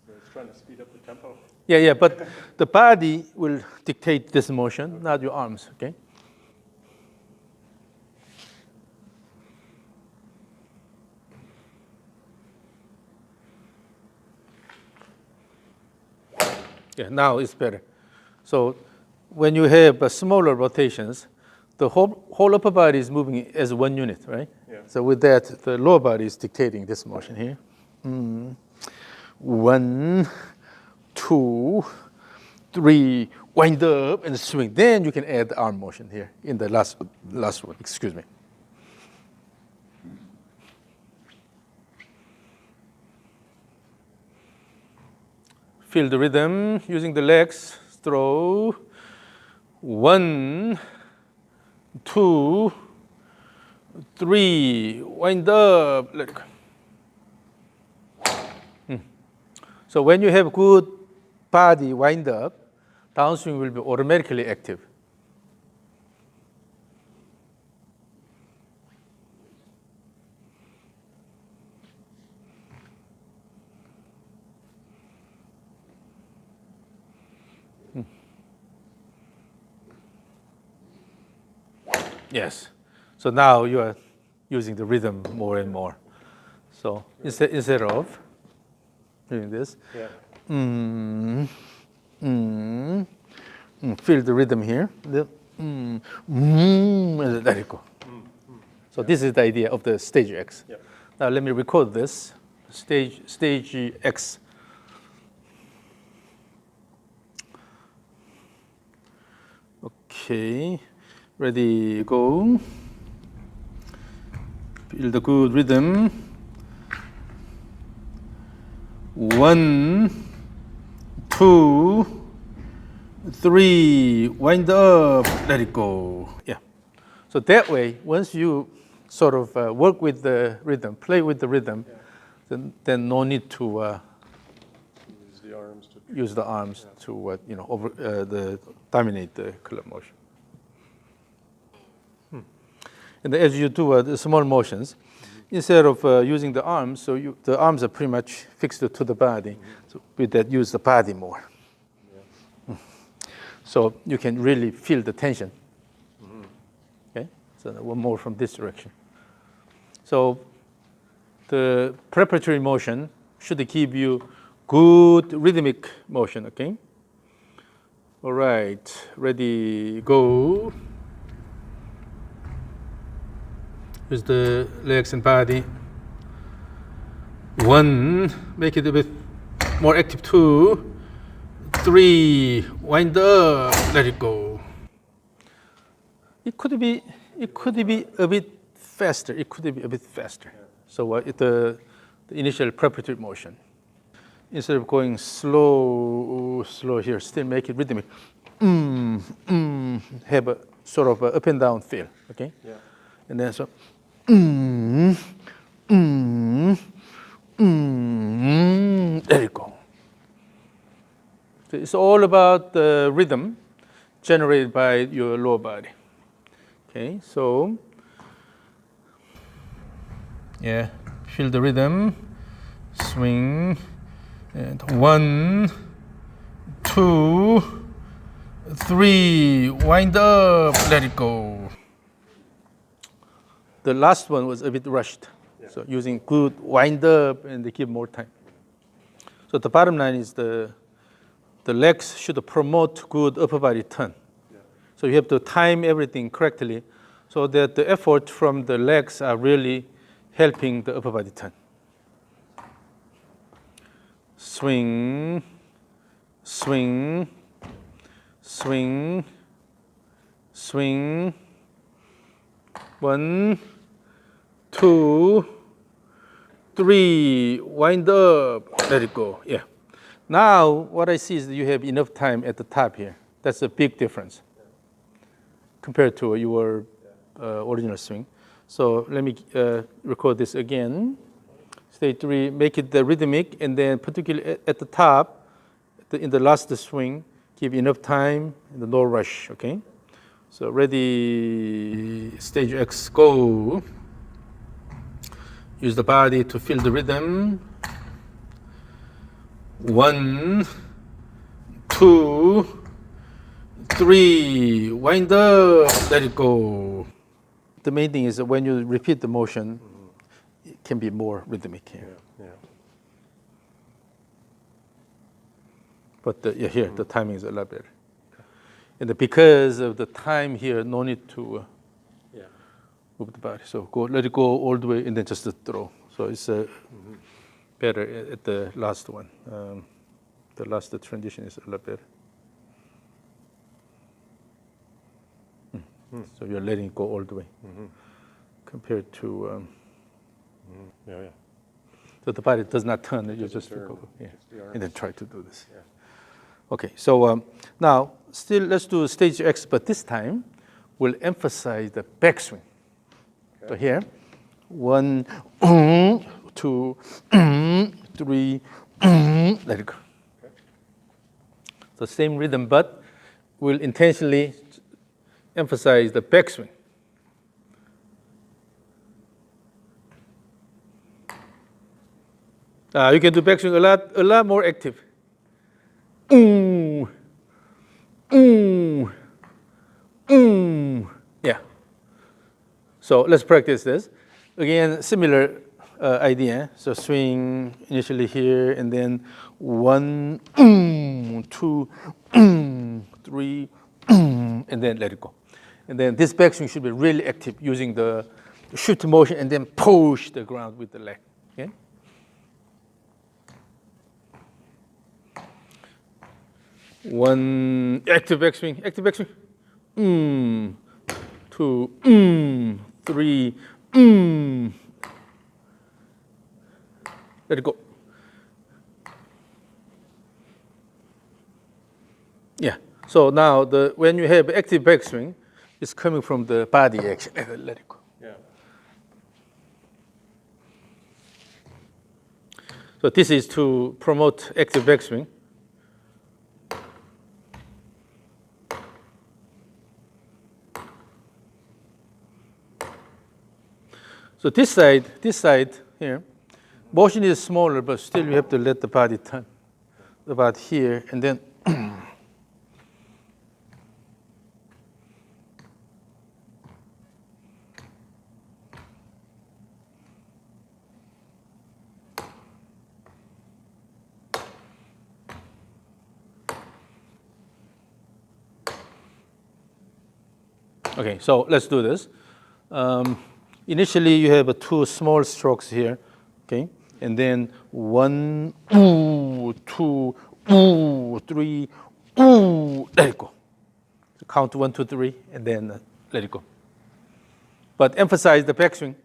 It's trying to speed up the tempo. Yeah, but the body will dictate this motion, not your arms, okay? Yeah, now it's better. So when you have smaller rotations, the whole upper body is moving as one unit, right? Yeah. So with that, the lower body is dictating this motion here. 1, 2, 3, wind up and swing. Then you can add the arm motion here in the last one. Excuse me. Feel the rhythm using the legs. Throw. 1, 2, 3, wind up. Let go. So when you have good body wind up, downswing will be automatically active. Yes. So now you are using the rhythm more and more. So instead of doing this, Yeah. feel the rhythm here. Let it go. So this is the idea of the stage X. Yep. Now let me record this. Stage X. Okay, ready, go. Feel the good rhythm. 1, 2, 3, wind up, let it go. Yeah. So that way, once you sort of work with the rhythm, play with the rhythm, then no need to use the arms to dominate the club motion. And as you do the small motions, instead of using the arms, so the arms are pretty much fixed to the body. So with that, use the body more. So you can really feel the tension. Okay, so one more from this direction. So the preparatory motion should give you good rhythmic motion. Okay. All right, ready, go. With the legs and body. 1, make it a bit more active. 2, 3, wind up, let it go. It could be a bit faster. It could be a bit faster. So the initial preparatory motion, instead of going slow here, still make it rhythmic. Have a sort of a up and down feel. Okay. Yeah. And then so. There you go. So it's all about the rhythm generated by your lower body. Okay, so yeah, feel the rhythm, swing, and 1, 2, 3, wind up, let it go. The last one was a bit rushed. So using good wind up and they give more time. So the bottom line is the legs should promote good upper body turn. So you have to time everything correctly so that the effort from the legs are really helping the upper body turn. Swing, swing, swing, swing. 1, 2, 3, wind up, let it go. Yeah. Now, what I see is that you have enough time at the top here. That's a big difference compared to your original swing. So let me record this again. Stage 3, make it the rhythmic, and then particularly at the top, in the last swing, give enough time, and no rush, okay? So ready, stage X, go. Use the body to feel the rhythm. 1, 2, 3, wind up, let it go. The main thing is that when you repeat the motion, it can be more rhythmic here. Yeah. But here, the timing is a lot better. And because of the time here, no need to move the body. So let it go all the way and then just throw. So it's better at the last one. The last transition is a lot better. So you're letting it go all the way compared to. So the body does not turn. You just go, and then try to do this. Yeah. Okay. So now still let's do stage X, but this time we'll emphasize the backswing. Okay. So here, 1, 2, 3, let it go. Okay. So same rhythm, but we'll intentionally emphasize the backswing. You can do backswing a lot more active. Yeah. So let's practice this. Again, similar idea. So swing initially here, and then 1, 2, 3, and then let it go. And then this backswing should be really active, using the shift motion and then push the ground with the leg. Okay? One active backswing, active backswing. 2, 3, let it go. Yeah. So now when you have active backswing, it's coming from the body action. Let it go. Yeah. So this is to promote active backswing. So this side here, motion is smaller, but still you have to let the body turn. About here, and then okay, so let's do this. Initially, you have 2 small strokes here, okay? And then 1, 2, 3, let it go. So count 1, 2, 3, and then let it go. But emphasize the backswing.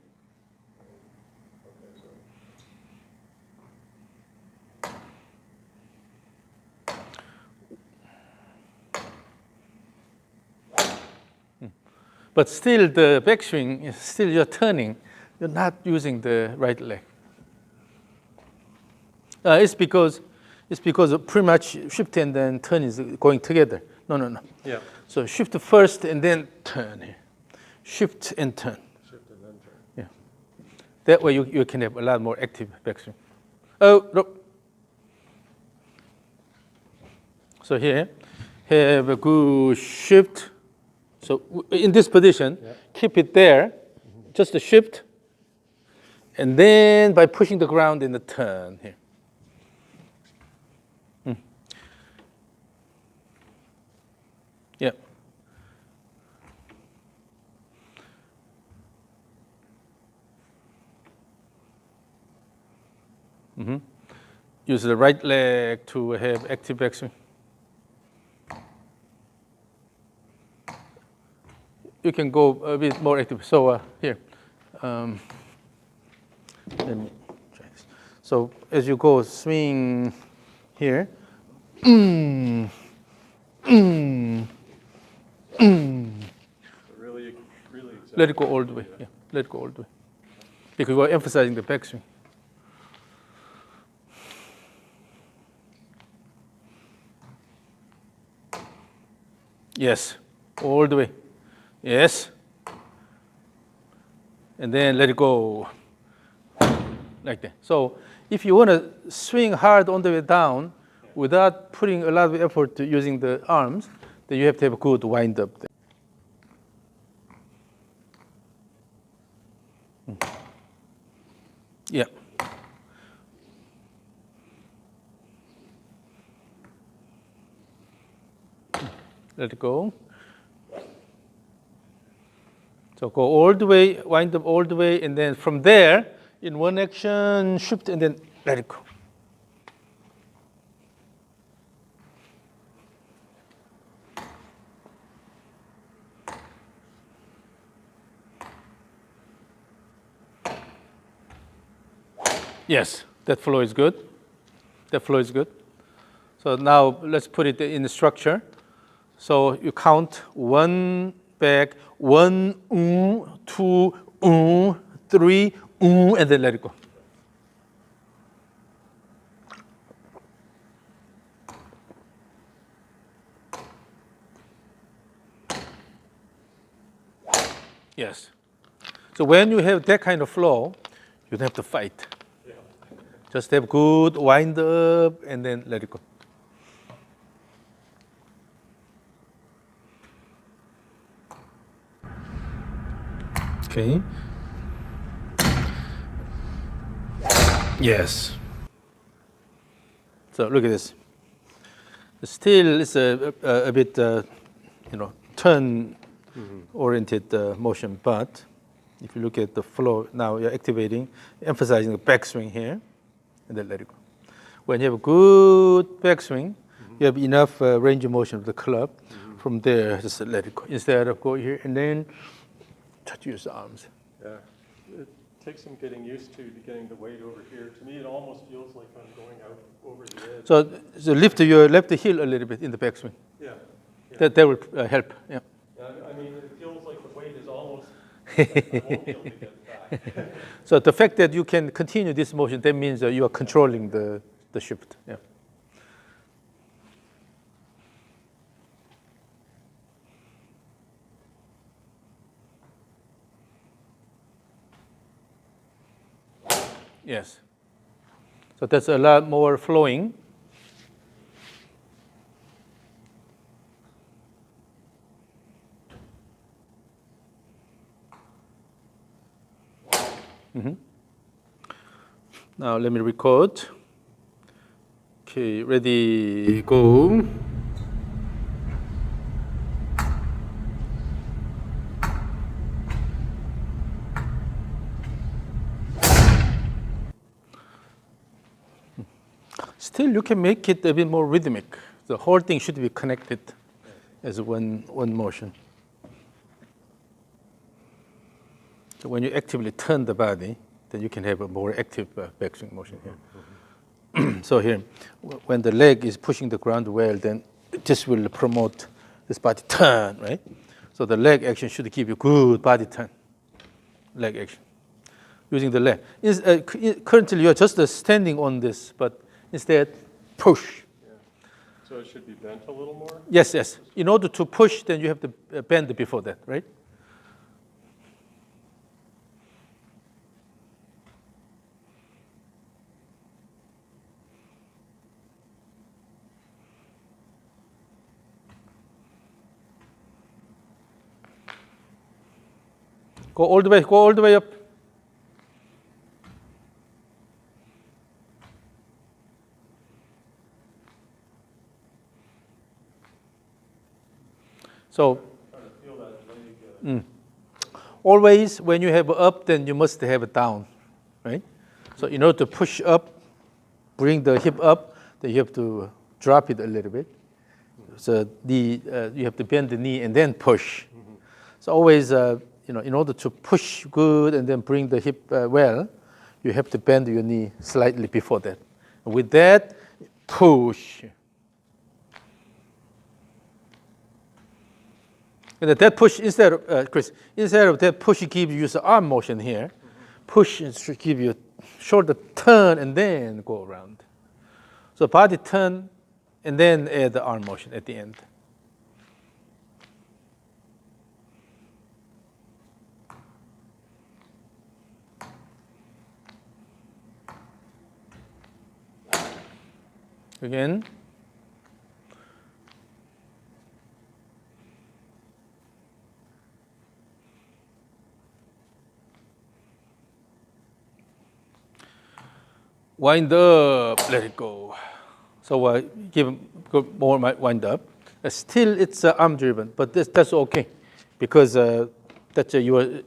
But still, the backswing is still you're turning. You're not using the right leg. It's because pretty much shift and then turn is going together. No. Yeah. So shift first and then turn here. Shift and turn. Shift and then turn. Yeah. That way you can have a lot more active backswing. Oh, look. So here, have a good shift. So in this position, keep it there, just a shift, and then by pushing the ground in the turn here. Yeah. Use the right leg to have active backswing. You can go a bit more active. So here, let me try this. So as you go, swing here. Really Let it go all the way. Yeah, let it go all the way. Because we're emphasizing the backswing. Yes, all the way. Yes. And then let it go. Like that. So if you want to swing hard on the way down without putting a lot of effort to using the arms, then you have to have a good wind up there. Yeah. Let it go. So go all the way, wind up all the way, and then from there, in one action, shift, and then let it go. Yes, that flow is good. That flow is good. So now let's put it in the structure. So you count 1 back, 1, 2, 3, and then let it go. Yes. So when you have that kind of flow, you don't have to fight. Yeah. Just have good wind up and then let it go. Okay. Yes. So look at this. Still, it's a bit, turn-oriented motion. But if you look at the flow, now you're activating, emphasizing the backswing here, and then let it go. When you have a good backswing, you have enough range of motion of the club. From there, just let it go. Instead of go here and then touch your arms. Yeah. It takes some getting used to getting the weight over here. To me, it almost feels like I'm going out over the edge. So lift your left heel a little bit in the backswing. Yeah. That will help. Yeah. I mean, it feels like the weight is almost, I won't be able to get back. So the fact that you can continue this motion, that means that you are controlling the shift. Yeah. Yes. So that's a lot more flowing. Now let me record. Okay, ready, go. Still, you can make it a bit more rhythmic. The whole thing should be connected as one motion. So when you actively turn the body, then you can have a more active backswing motion here. So here, when the leg is pushing the ground well, then this will promote this body turn, right? So the leg action should give you good body turn, leg action, using the leg. Currently, you're just standing on this, but instead, push. Yeah. So it should be bent a little more? Yes, yes. In order to push, then you have to bend before that, right? Go all the way up. So, always when you have up, then you must have a down, right? So in order to push up, bring the hip up, then you have to drop it a little bit. So you have to bend the knee and then push. So always, in order to push good and then bring the hip well, you have to bend your knee slightly before that. And with that, push. And that push, instead of that push, give you the arm motion here. Push should give you shoulder turn and then go around. So body turn and then add the arm motion at the end. Again. Wind up, let it go. So give more wind up. Still, it's arm driven, but that's okay, because that's your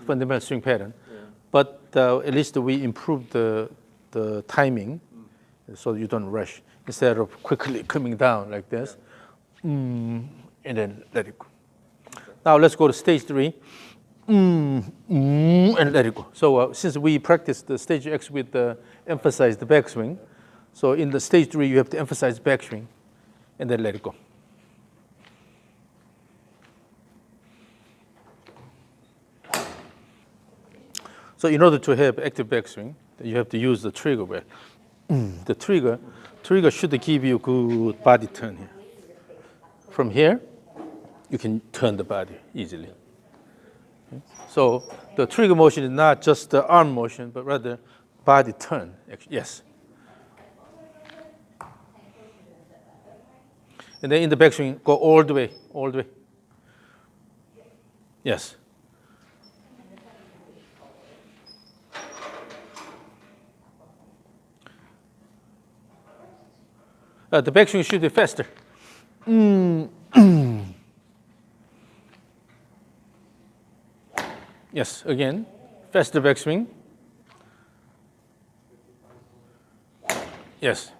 fundamental swing pattern. Yeah. But at least we improved the timing, so you don't rush. Instead of quickly coming down like this, and then let it go. Okay. Now let's go to stage 3. And let it go. So since we practiced the stage X with emphasize the backswing, so in the stage 3 you have to emphasize backswing, and then let it go. So in order to have active backswing, you have to use the trigger well. The trigger should give you good body turn here. From here, you can turn the body easily. So the trigger motion is not just the arm motion, but rather body turn. Yes. And then in the backswing, go all the way. Yes. The backswing should be faster. Yes, again, faster backswing. Yes.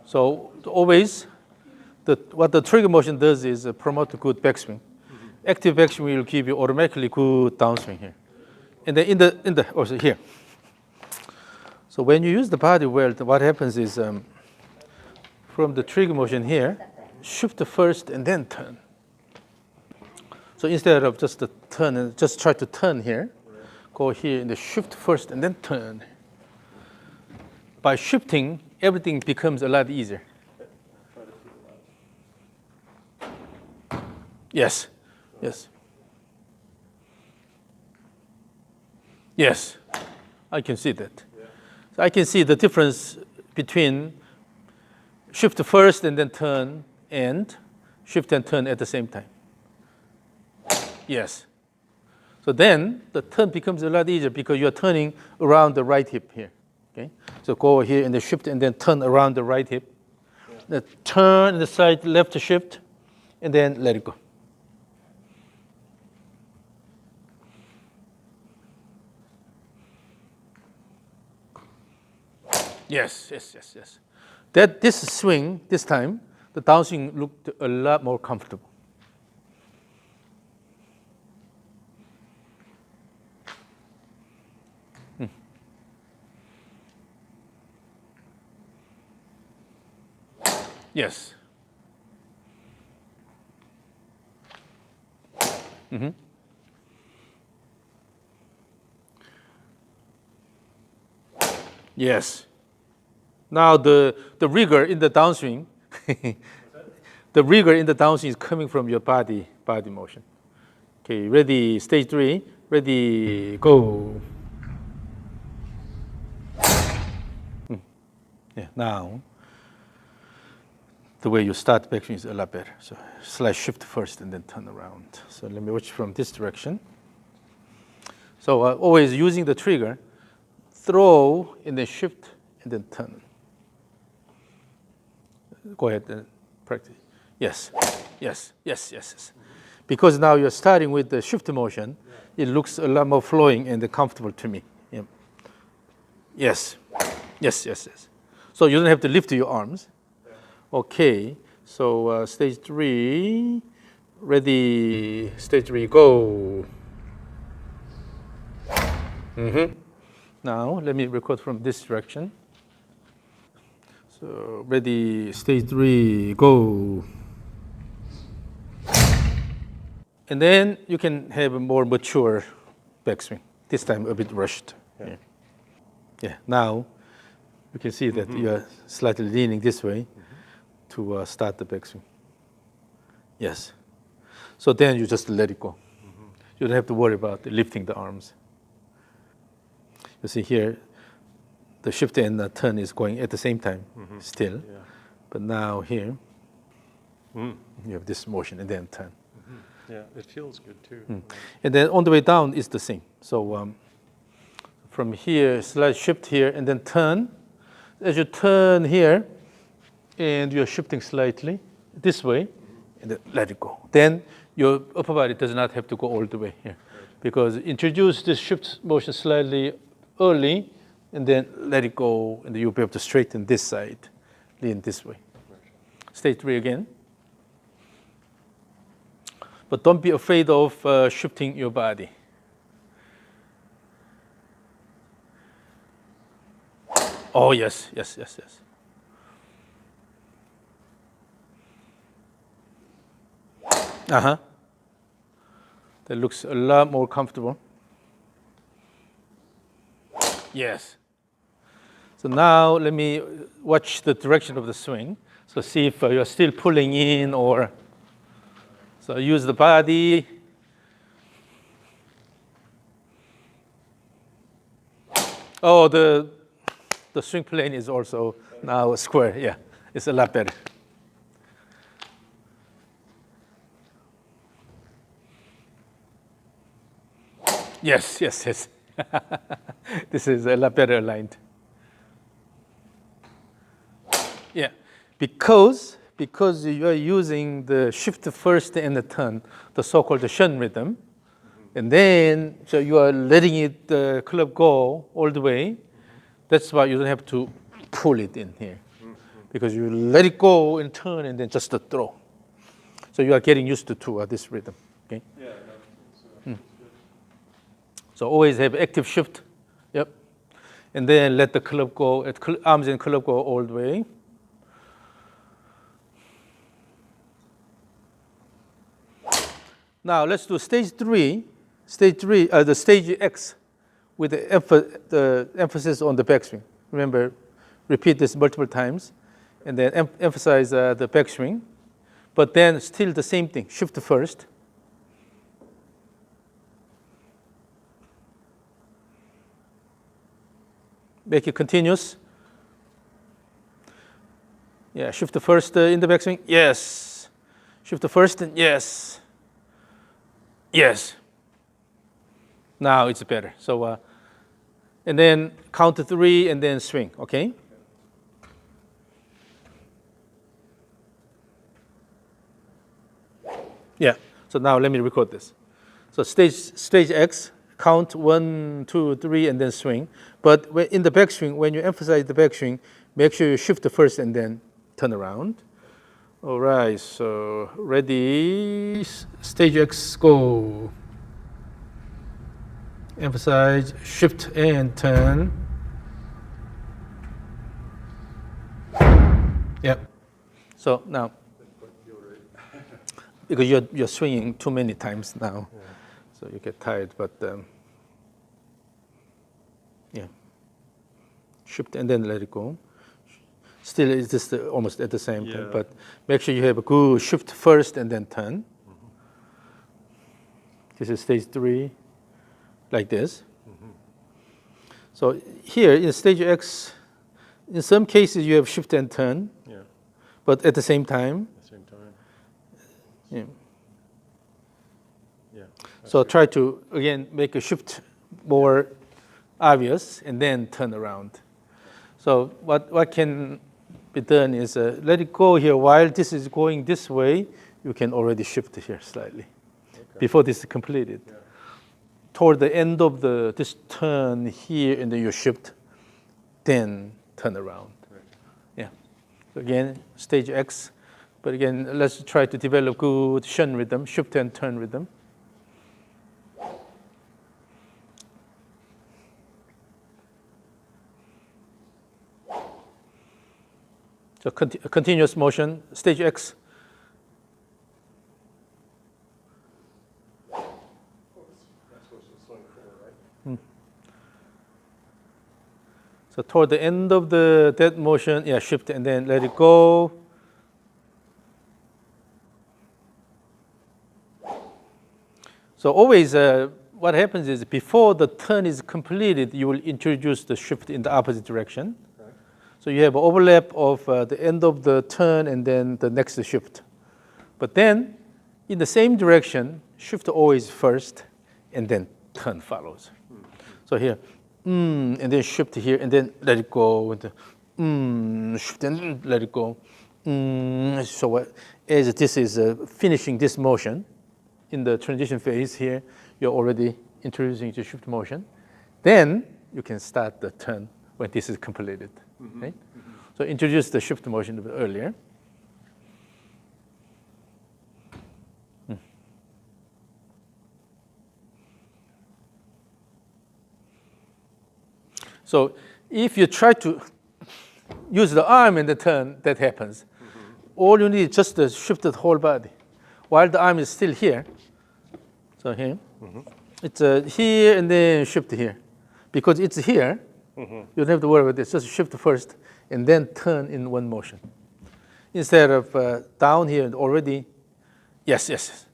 So always, what the trigger motion does is promote good backswing. Active backswing will give you automatically good downswing here. And then also here. So when you use the body well, what happens is from the trigger motion here, shift first and then turn. So instead of just the turn and just try to turn here, go here and shift first and then turn. By shifting, everything becomes a lot easier. Yes, yes. Yes, I can see that. So I can see the difference between shift first and then turn and shift and turn at the same time. Yes. So then the turn becomes a lot easier because you're turning around the right hip here. Okay. So go here and then shift and then turn around the right hip. Turn the side left shift and then let it go. Yes, yes, yes, yes. This swing, this time, the downswing looked a lot more comfortable. Yes. Yes. Now the rigor in the downswing, the rigor in the downswing is coming from your body motion. Okay, ready, stage 3, ready, go. Yeah, now the way you start backswing is a lot better. So slide shift first and then turn around. So let me watch from this direction. So always using the trigger, throw and then shift and then turn. Go ahead and practice. Yes, yes, yes, yes, yes. Because now you're starting with the shift motion, it looks a lot more flowing and comfortable to me. Yeah. Yes, yes, yes, yes. So you don't have to lift your arms. Okay, so stage 3, ready, stage 3, go. Now let me record from this direction. So ready, stage 3, go. And then you can have a more mature backswing. This time a bit rushed. Yeah. Yeah. Now you can see that you are slightly leaning this way to start the backswing. Yes. So then you just let it go. You don't have to worry about lifting the arms. You see here, the shift and the turn is going at the same time still. Yeah. But now here, you have this motion and then turn. Yeah, it feels good too. And then on the way down is the same. So from here, slide shift here and then turn. As you turn here, and you're shifting slightly this way, and then let it go. Then your upper body does not have to go all the way here. Because introduce this shift motion slightly early, and then let it go, and you'll be able to straighten this side, lean this way. Stage 3 again. But don't be afraid of shifting your body. Oh, yes, yes, yes, yes. That looks a lot more comfortable. Yes. So now let me watch the direction of the swing. So see if you're still pulling in or... So use the body. Oh, the swing plane is also now square. Yeah, it's a lot better. Yes, yes, yes. This is a lot better aligned. Yeah, because you are using the shift first and the turn, the so-called Shun rhythm, and then so you are letting it the club go all the way. That's why you don't have to pull it in here, because you let it go and turn and then just the throw. So you are getting used to this rhythm. Okay. Yeah, no, So always have active shift. Yep. And then let the club go, arms and club go all the way. Now let's do stage three, the stage X with the emphasis on the backswing. Remember, repeat this multiple times and then emphasize the backswing. But then still the same thing, shift first. Make it continuous. Yeah, shift first in the backswing. Yes. Shift first and yes. Yes. Now it's better. So, and then count to 3 and then swing, okay? Yeah. So now let me record this. So stage X, count 1, 2, 3, and then swing. But in the backswing, when you emphasize the backswing, make sure you shift first and then turn around. All right. So ready? Stage X, go. Emphasize, shift and turn. Yep. So now, because you're swinging too many times now, yeah. So you get tired. But yeah, shift and then let it go. Still, it's just almost at the same time. But make sure you have a good shift first and then turn. This is stage 3, like this. So here in stage X, in some cases you have shift and turn, but at the same time. Yeah. Yeah. So try to, again, make a shift more obvious and then turn around. So what can be done is let it go here. While this is going this way, you can already shift here slightly before this is completed. Yeah. Toward the end of this turn here, and then you shift, then turn around. Right. Yeah. So again, stage X. But again, let's try to develop good shun rhythm, shift and turn rhythm. So continuous motion, stage X. So toward the end of that motion, yeah, shift and then let it go. So always what happens is before the turn is completed, you will introduce the shift in the opposite direction. Okay. So you have overlap of the end of the turn and then the next shift. But then in the same direction, shift always first and then turn follows. So here, and then shift here and then let it go. Shift and let it go. So as this is finishing this motion, in the transition phase here, you're already introducing the shift motion. Then you can start the turn when this is completed. Right? So introduce the shift motion a bit earlier. So if you try to use the arm in the turn, that happens. All you need is just to shift the whole body while the arm is still here. So here, it's here and then shift here. Because it's here, you don't have to worry about this. Just shift first and then turn in one motion. Instead of down here already, yes.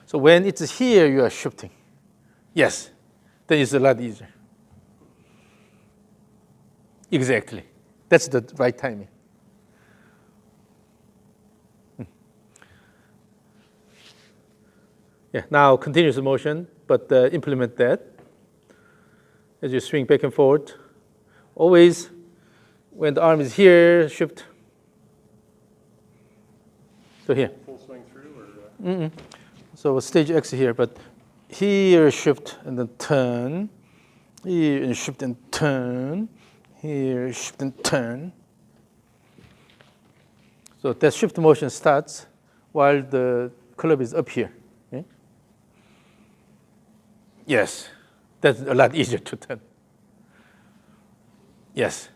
So when it's here, you are shifting. Yes, then it's a lot easier. Exactly. That's the right timing. Yeah, now continuous motion, but implement that. as you swing back and forth. Always, when the arm is here, shift. So here. Full swing through, or? So stage X here, but here shift and then turn. Here and shift and turn. Here, shift and turn. So that shift motion starts while the club is up here. Okay? Yes, that's a lot easier to turn. Yes.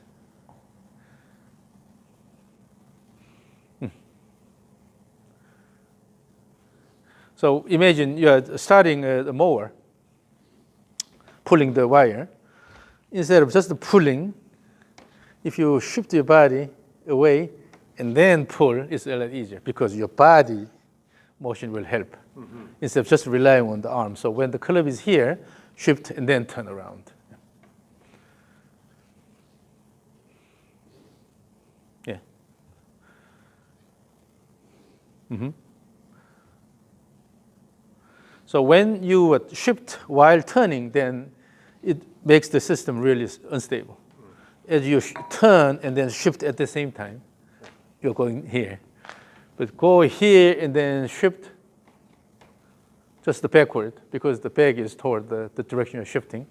So imagine you are starting a mower, pulling the wire. Instead of just pulling, if you shift your body away and then pull, it's a lot easier because your body motion will help instead of just relying on the arm. So when the club is here, shift and then turn around. Yeah. So when you shift while turning, then it makes the system really unstable. As you turn and then shift at the same time, you're going here. But go here and then shift just the backward because the back is toward the direction you're shifting.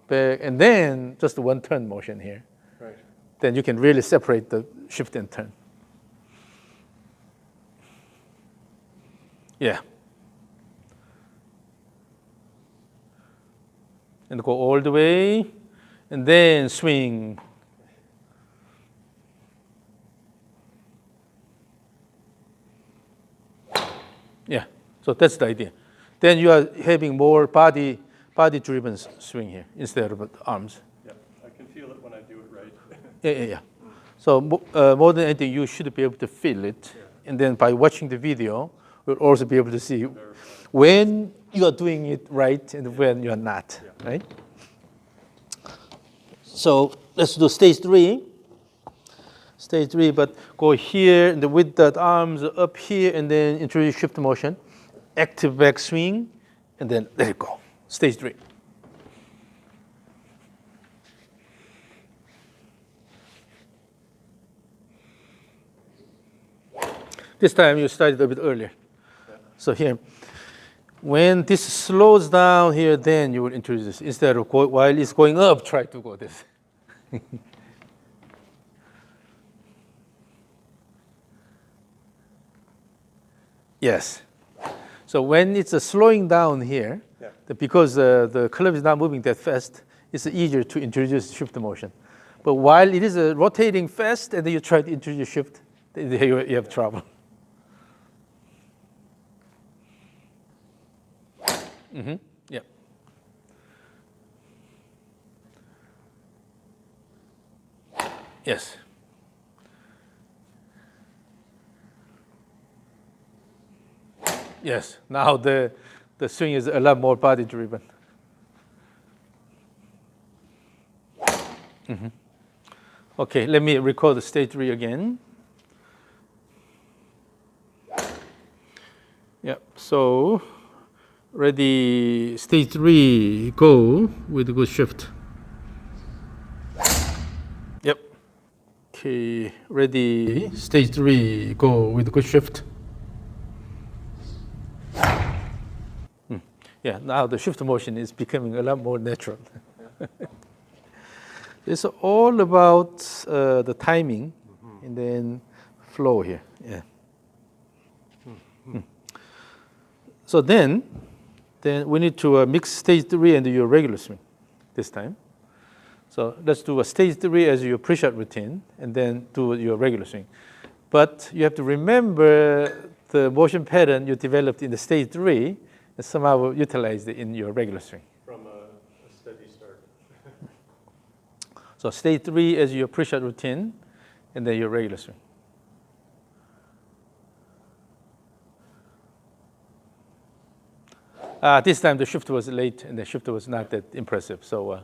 Back, and then just one turn motion here. Right. Then you can really separate the shift and turn. Yeah. And go all the way, and then swing. Yeah, so that's the idea. Then you are having more body-driven swing here instead of arms. Yeah, I can feel it when I do it right. Yeah. So more than anything, you should be able to feel it. Yeah. And then by watching the video, you'll also be able to see when you are doing it right and when you are not, right? So let's do stage 3. Stage 3, but go here and with the arms up here and then introduce shift motion, active back swing, and then let it go. Stage 3. This time you started a bit earlier. So here, when this slows down here, then you will introduce this. Instead of while it's going up, try to go this. Yes. So when it's slowing down here, because the club is not moving that fast, it's easier to introduce shift motion. But while it is rotating fast, and then you try to introduce shift, then you have trouble. Yeah. Yes. Yes. Now the swing is a lot more body driven. Okay, let me record the stage 3 again. Yeah. So ready, stage 3, go with a good shift. Yep. Okay, ready, stage 3, go with a good shift. Yeah, now the shift motion is becoming a lot more natural. It's all about the timing and then flow here. Yeah. So then we need to mix stage 3 and your regular swing this time. So let's do a stage 3 as your pre-shot routine and then do your regular swing. But you have to remember the motion pattern you developed in the stage 3 and somehow utilize it in your regular swing. From a steady start. So stage 3 as your pre-shot routine and then your regular swing. This time the shift was late and the shift was not that impressive. So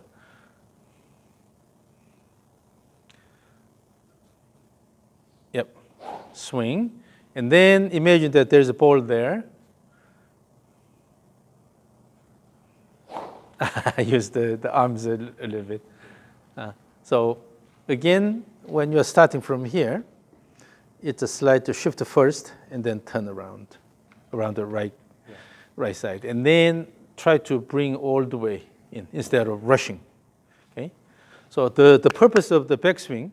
yep, swing. And then imagine that there's a ball there. I use the arms a little bit. So again, when you're starting from here, it's a slide to shift first and then turn around the right side. And then try to bring all the way in instead of rushing. Okay? So the purpose of the backswing,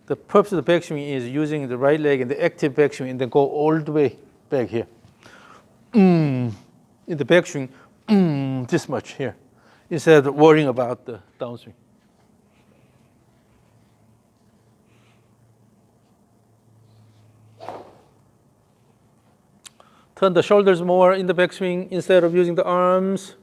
is using the right leg in the active backswing and then go all the way back here. In the backswing, this much here, instead of worrying about the downswing. Turn the shoulders more in the backswing instead of using the arms.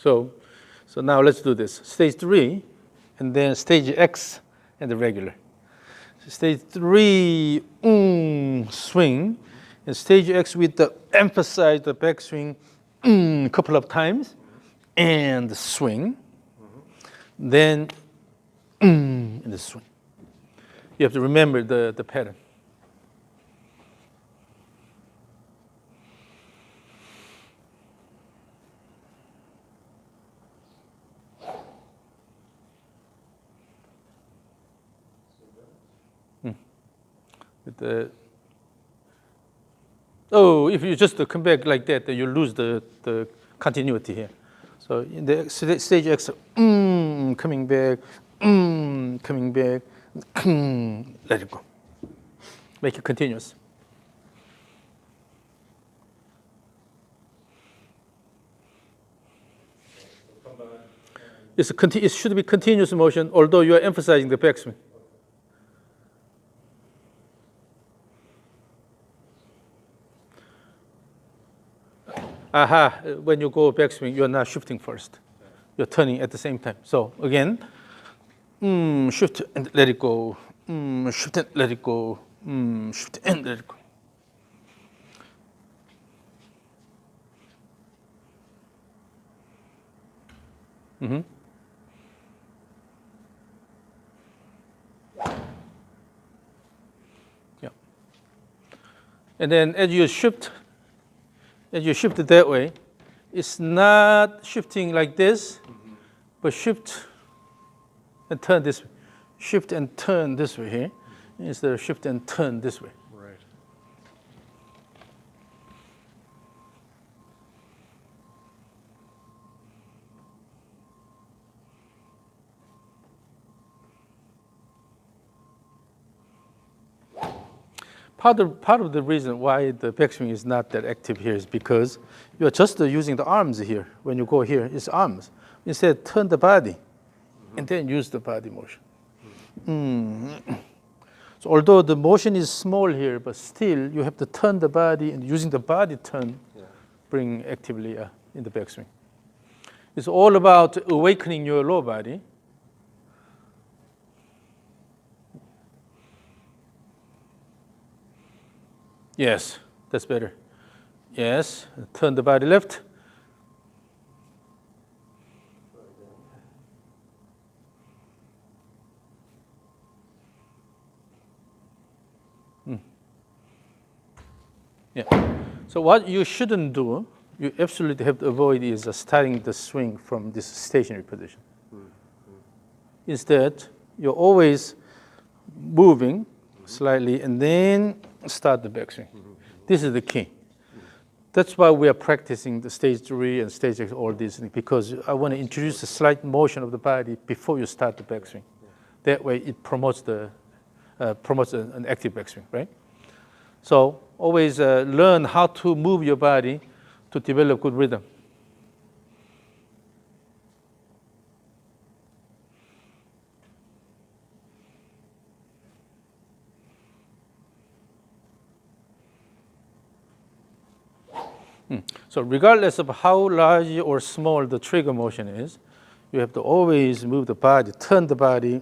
So now let's do this. Stage 3, and then stage X and the regular. So stage 3, swing, and stage X with the emphasize the backswing a couple of times, and swing. Then and the swing. You have to remember the pattern. If you just come back like that, then you lose the continuity here. So in the stage X, coming back, let it go. Make it continuous. It should be continuous motion, although you are emphasizing the backswing. When you go backswing, you're not shifting first. You're turning at the same time. So again, shift and let it go. Shift and let it go. Shift and let it go. Yeah. And then as you shift it that way, it's not shifting like this, but shift and turn this way. Shift and turn this way here, instead of shift and turn this way. Right. Part of the reason why the backswing is not that active here is because you're just using the arms here. When you go here, it's arms. Instead, turn the body, and then use the body motion. So although the motion is small here, but still you have to turn the body, and using the body turn, bring actively in the backswing. It's all about awakening your lower body. Yes, that's better. Yes, turn the body left. Yeah. So what you shouldn't do, you absolutely have to avoid is starting the swing from this stationary position. Instead, you're always moving slightly and then start the backswing. This is the key. That's why we are practicing the stage 3 and stage X, all these things, because I want to introduce a slight motion of the body before you start the backswing. That way it promotes an active backswing, right? So always learn how to move your body to develop good rhythm. So regardless of how large or small the trigger motion is, you have to always move the body, turn the body.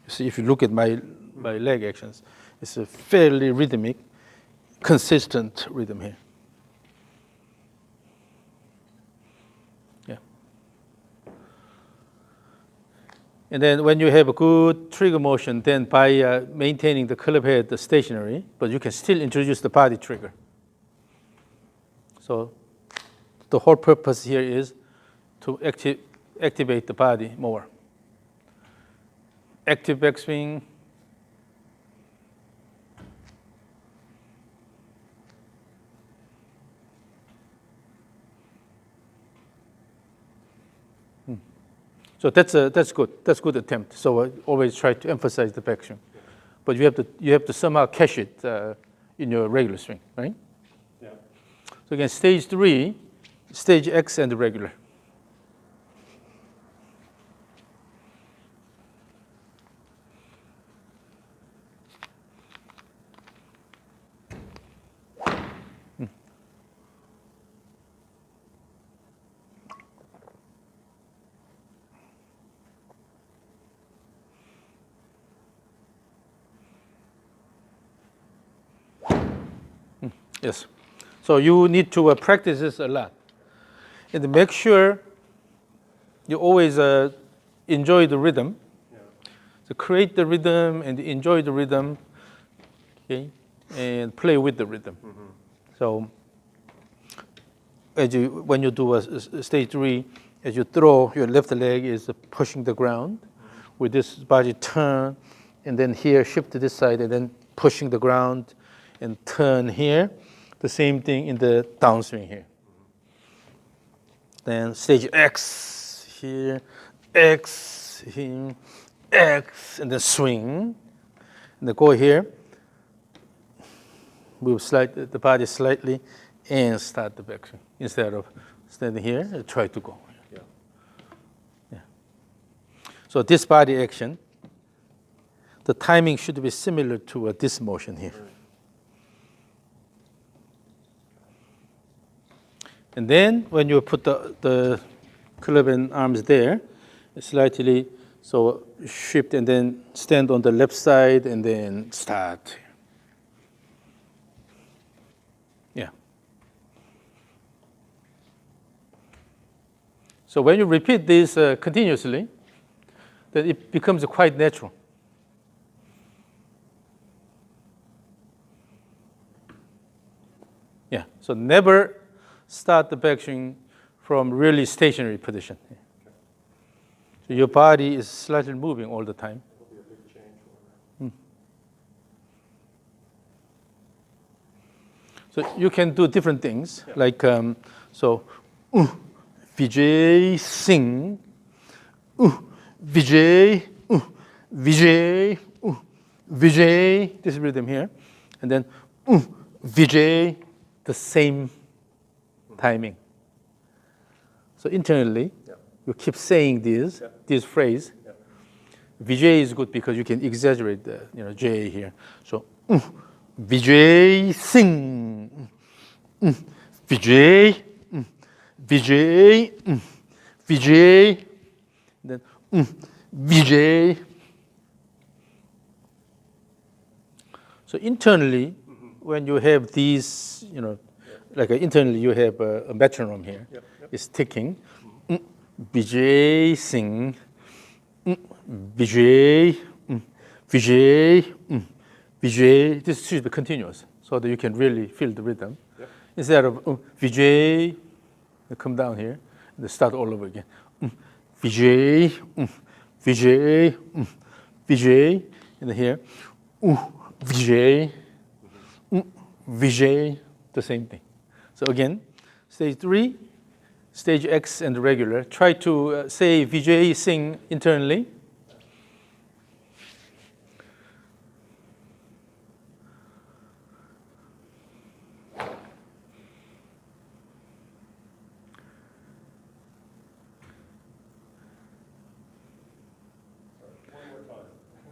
See, if you look at my leg actions, it's a fairly rhythmic. consistent rhythm here. Yeah. And then when you have a good trigger motion, then by maintaining the club head stationary, but you can still introduce the body trigger. So the whole purpose here is to activate the body more. Active backswing. So that's good. That's good attempt. So I always try to emphasize the backswing, but you have to somehow catch it in your regular swing, right? Yeah. So again, stage 3, stage X and the regular. Yes. So you need to practice this a lot. And make sure you always enjoy the rhythm. Yeah. So create the rhythm and enjoy the rhythm, okay, and play with the rhythm. Mm-hmm. So when you do a stage 3, as you throw, your left leg is pushing the ground with this body turn, and then here shift to this side, and then pushing the ground and turn here. The same thing in the downswing here. Then stage X here, X here, X, and then swing. And then go here, move the body slightly, and start the backswing. Instead of standing here, try to go. Yeah. Yeah. So this body action, the timing should be similar to this motion here. Right. And then when you put the club and arms there, slightly, so shift and then stand on the left side and then start. Yeah. So when you repeat this continuously, then it becomes quite natural. Yeah. So never start the backswing from really stationary position. So your body is slightly moving all the time. It'll be a big change. So you can do different things, like Vijay sing, Vijay, Vijay, Vijay. This rhythm here, and then Vijay, the same timing. So internally, you keep saying this phrase. Yeah. Vijay is good because you can exaggerate the J here. So Vijay sing, Vijay, Vijay, Vijay, then Vijay. So internally, when you have these, like internally you have a metronome here. Yep. It's ticking. Vijay sing, Vijay, Vijay, Vijay. This should be continuous so that you can really feel the rhythm. Yep. Instead of Vijay, come down here and start all over again. Vijay, Vijay, Vijay, and here, Vijay, Vijay, the same thing. So again, stage 3, stage X and regular. Try to say Vijay sing internally.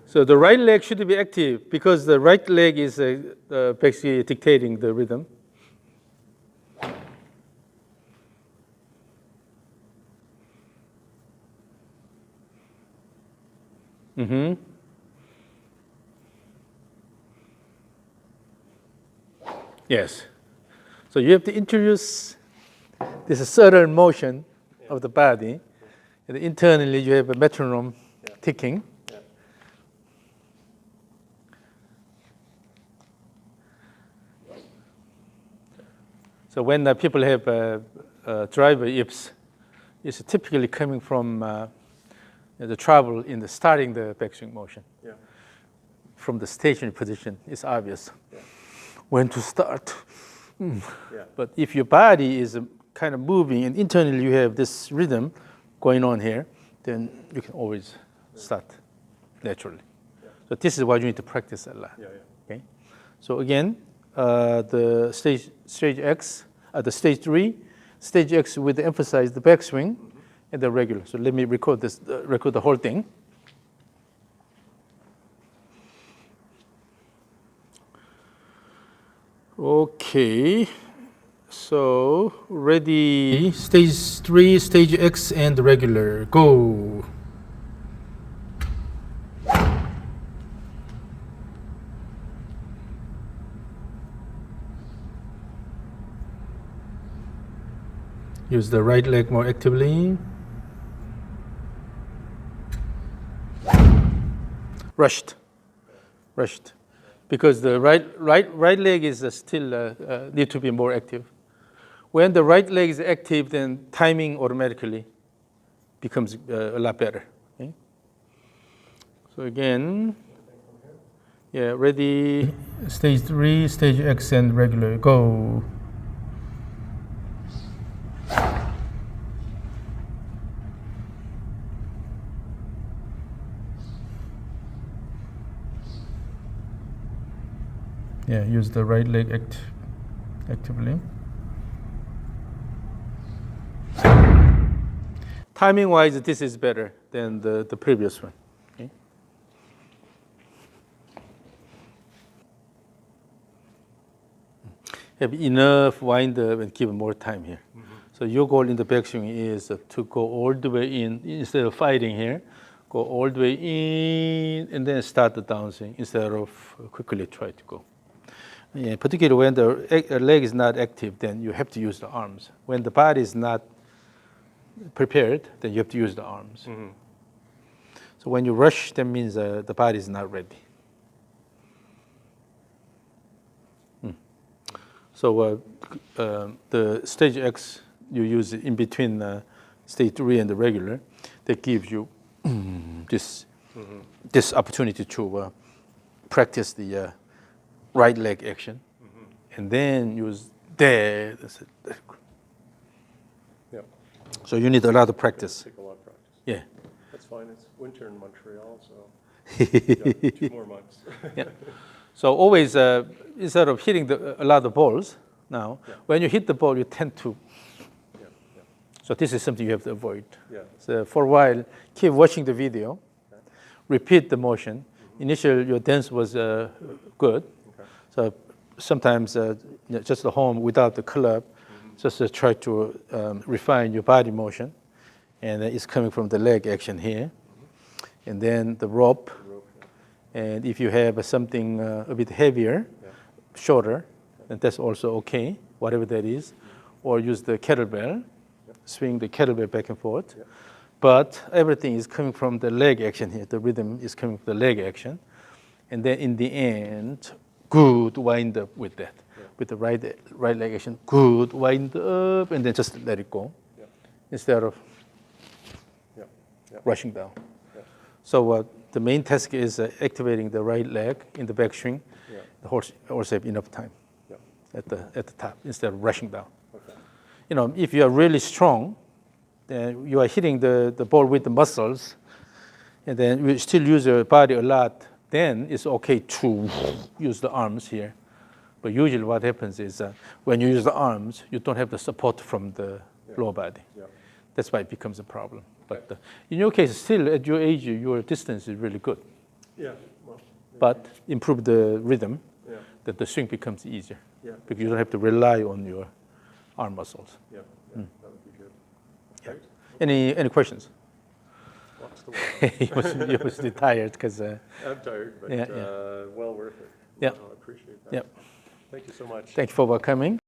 So the right leg should be active because the right leg is basically dictating the rhythm. Yes. So you have to introduce this certain motion of the body, and internally you have a metronome ticking. Yeah. So when people have driver yips, it's typically coming from the trouble in the starting the backswing motion. Yeah. From the stationary position, it's obvious Yeah. when to start. Yeah. But if your body is kind of moving and internally you have this rhythm going on here, then you can always start naturally. Yeah. So this is what you need to practice a lot. Yeah. Okay. So again, the stage X, the stage 3, stage X with emphasize the backswing and the regular. So let me record this, record the whole thing. Okay, so ready, stage 3, stage X and regular, go. Use the right leg more actively. Rushed. Because the right leg is still need to be more active. When the right leg is active, then timing automatically becomes a lot better. Okay? So again, yeah, ready. Stage 3, stage X and regular, go. Yeah, use the right leg actively. Timing-wise, this is better than the previous one. Okay? Have enough wind up and give more time here. So your goal in the backswing is to go all the way in instead of fighting here. Go all the way in and then start the downswing instead of quickly try to go. Yeah, particularly when the leg is not active, then you have to use the arms. When the body is not prepared, then you have to use the arms. So when you rush, that means the body is not ready. So the stage X, you use it in between stage 3 and the regular. That gives you this opportunity to practice the right leg action, and then use there. Yeah. So you need a lot of practice. Take a lot of practice. Yeah. That's fine. It's winter in Montreal, so yeah, 2 more months. Yeah. So always, instead of hitting a lot of balls, now, when you hit the ball, you tend to. So this is something you have to avoid. Yeah. So for a while, keep watching the video, repeat the motion. Initially, your dance was good. So sometimes just at home without the club, just try to refine your body motion. And it's coming from the leg action here. And then the rope. And if you have something a bit heavier, shorter, then that's also okay, whatever that is. Or use the kettlebell, swing the kettlebell back and forth. But everything is coming from the leg action here. The rhythm is coming from the leg action. And then in the end, good wind up with that. With the right leg action, good wind up, and then just let it go. Instead of rushing down. So the main task is activating the right leg in the backswing. The horse also have enough time at the top instead of rushing down. You know, if you are really strong, then you are hitting the ball with the muscles, and then you still use your body a lot, then it's okay to use the arms here. But usually what happens is when you use the arms, you don't have the support from the lower body. That's why it becomes a problem. But in your case, still at your age, your distance is really good. But improve the rhythm, that the swing becomes easier. Because you don't have to rely on your arm muscles. That would be good. Great. Any questions? Lots to work on. You must be tired because. I'm tired, but well worth it. Yeah. I appreciate that. Yeah. Thank you so much. Thank you for coming.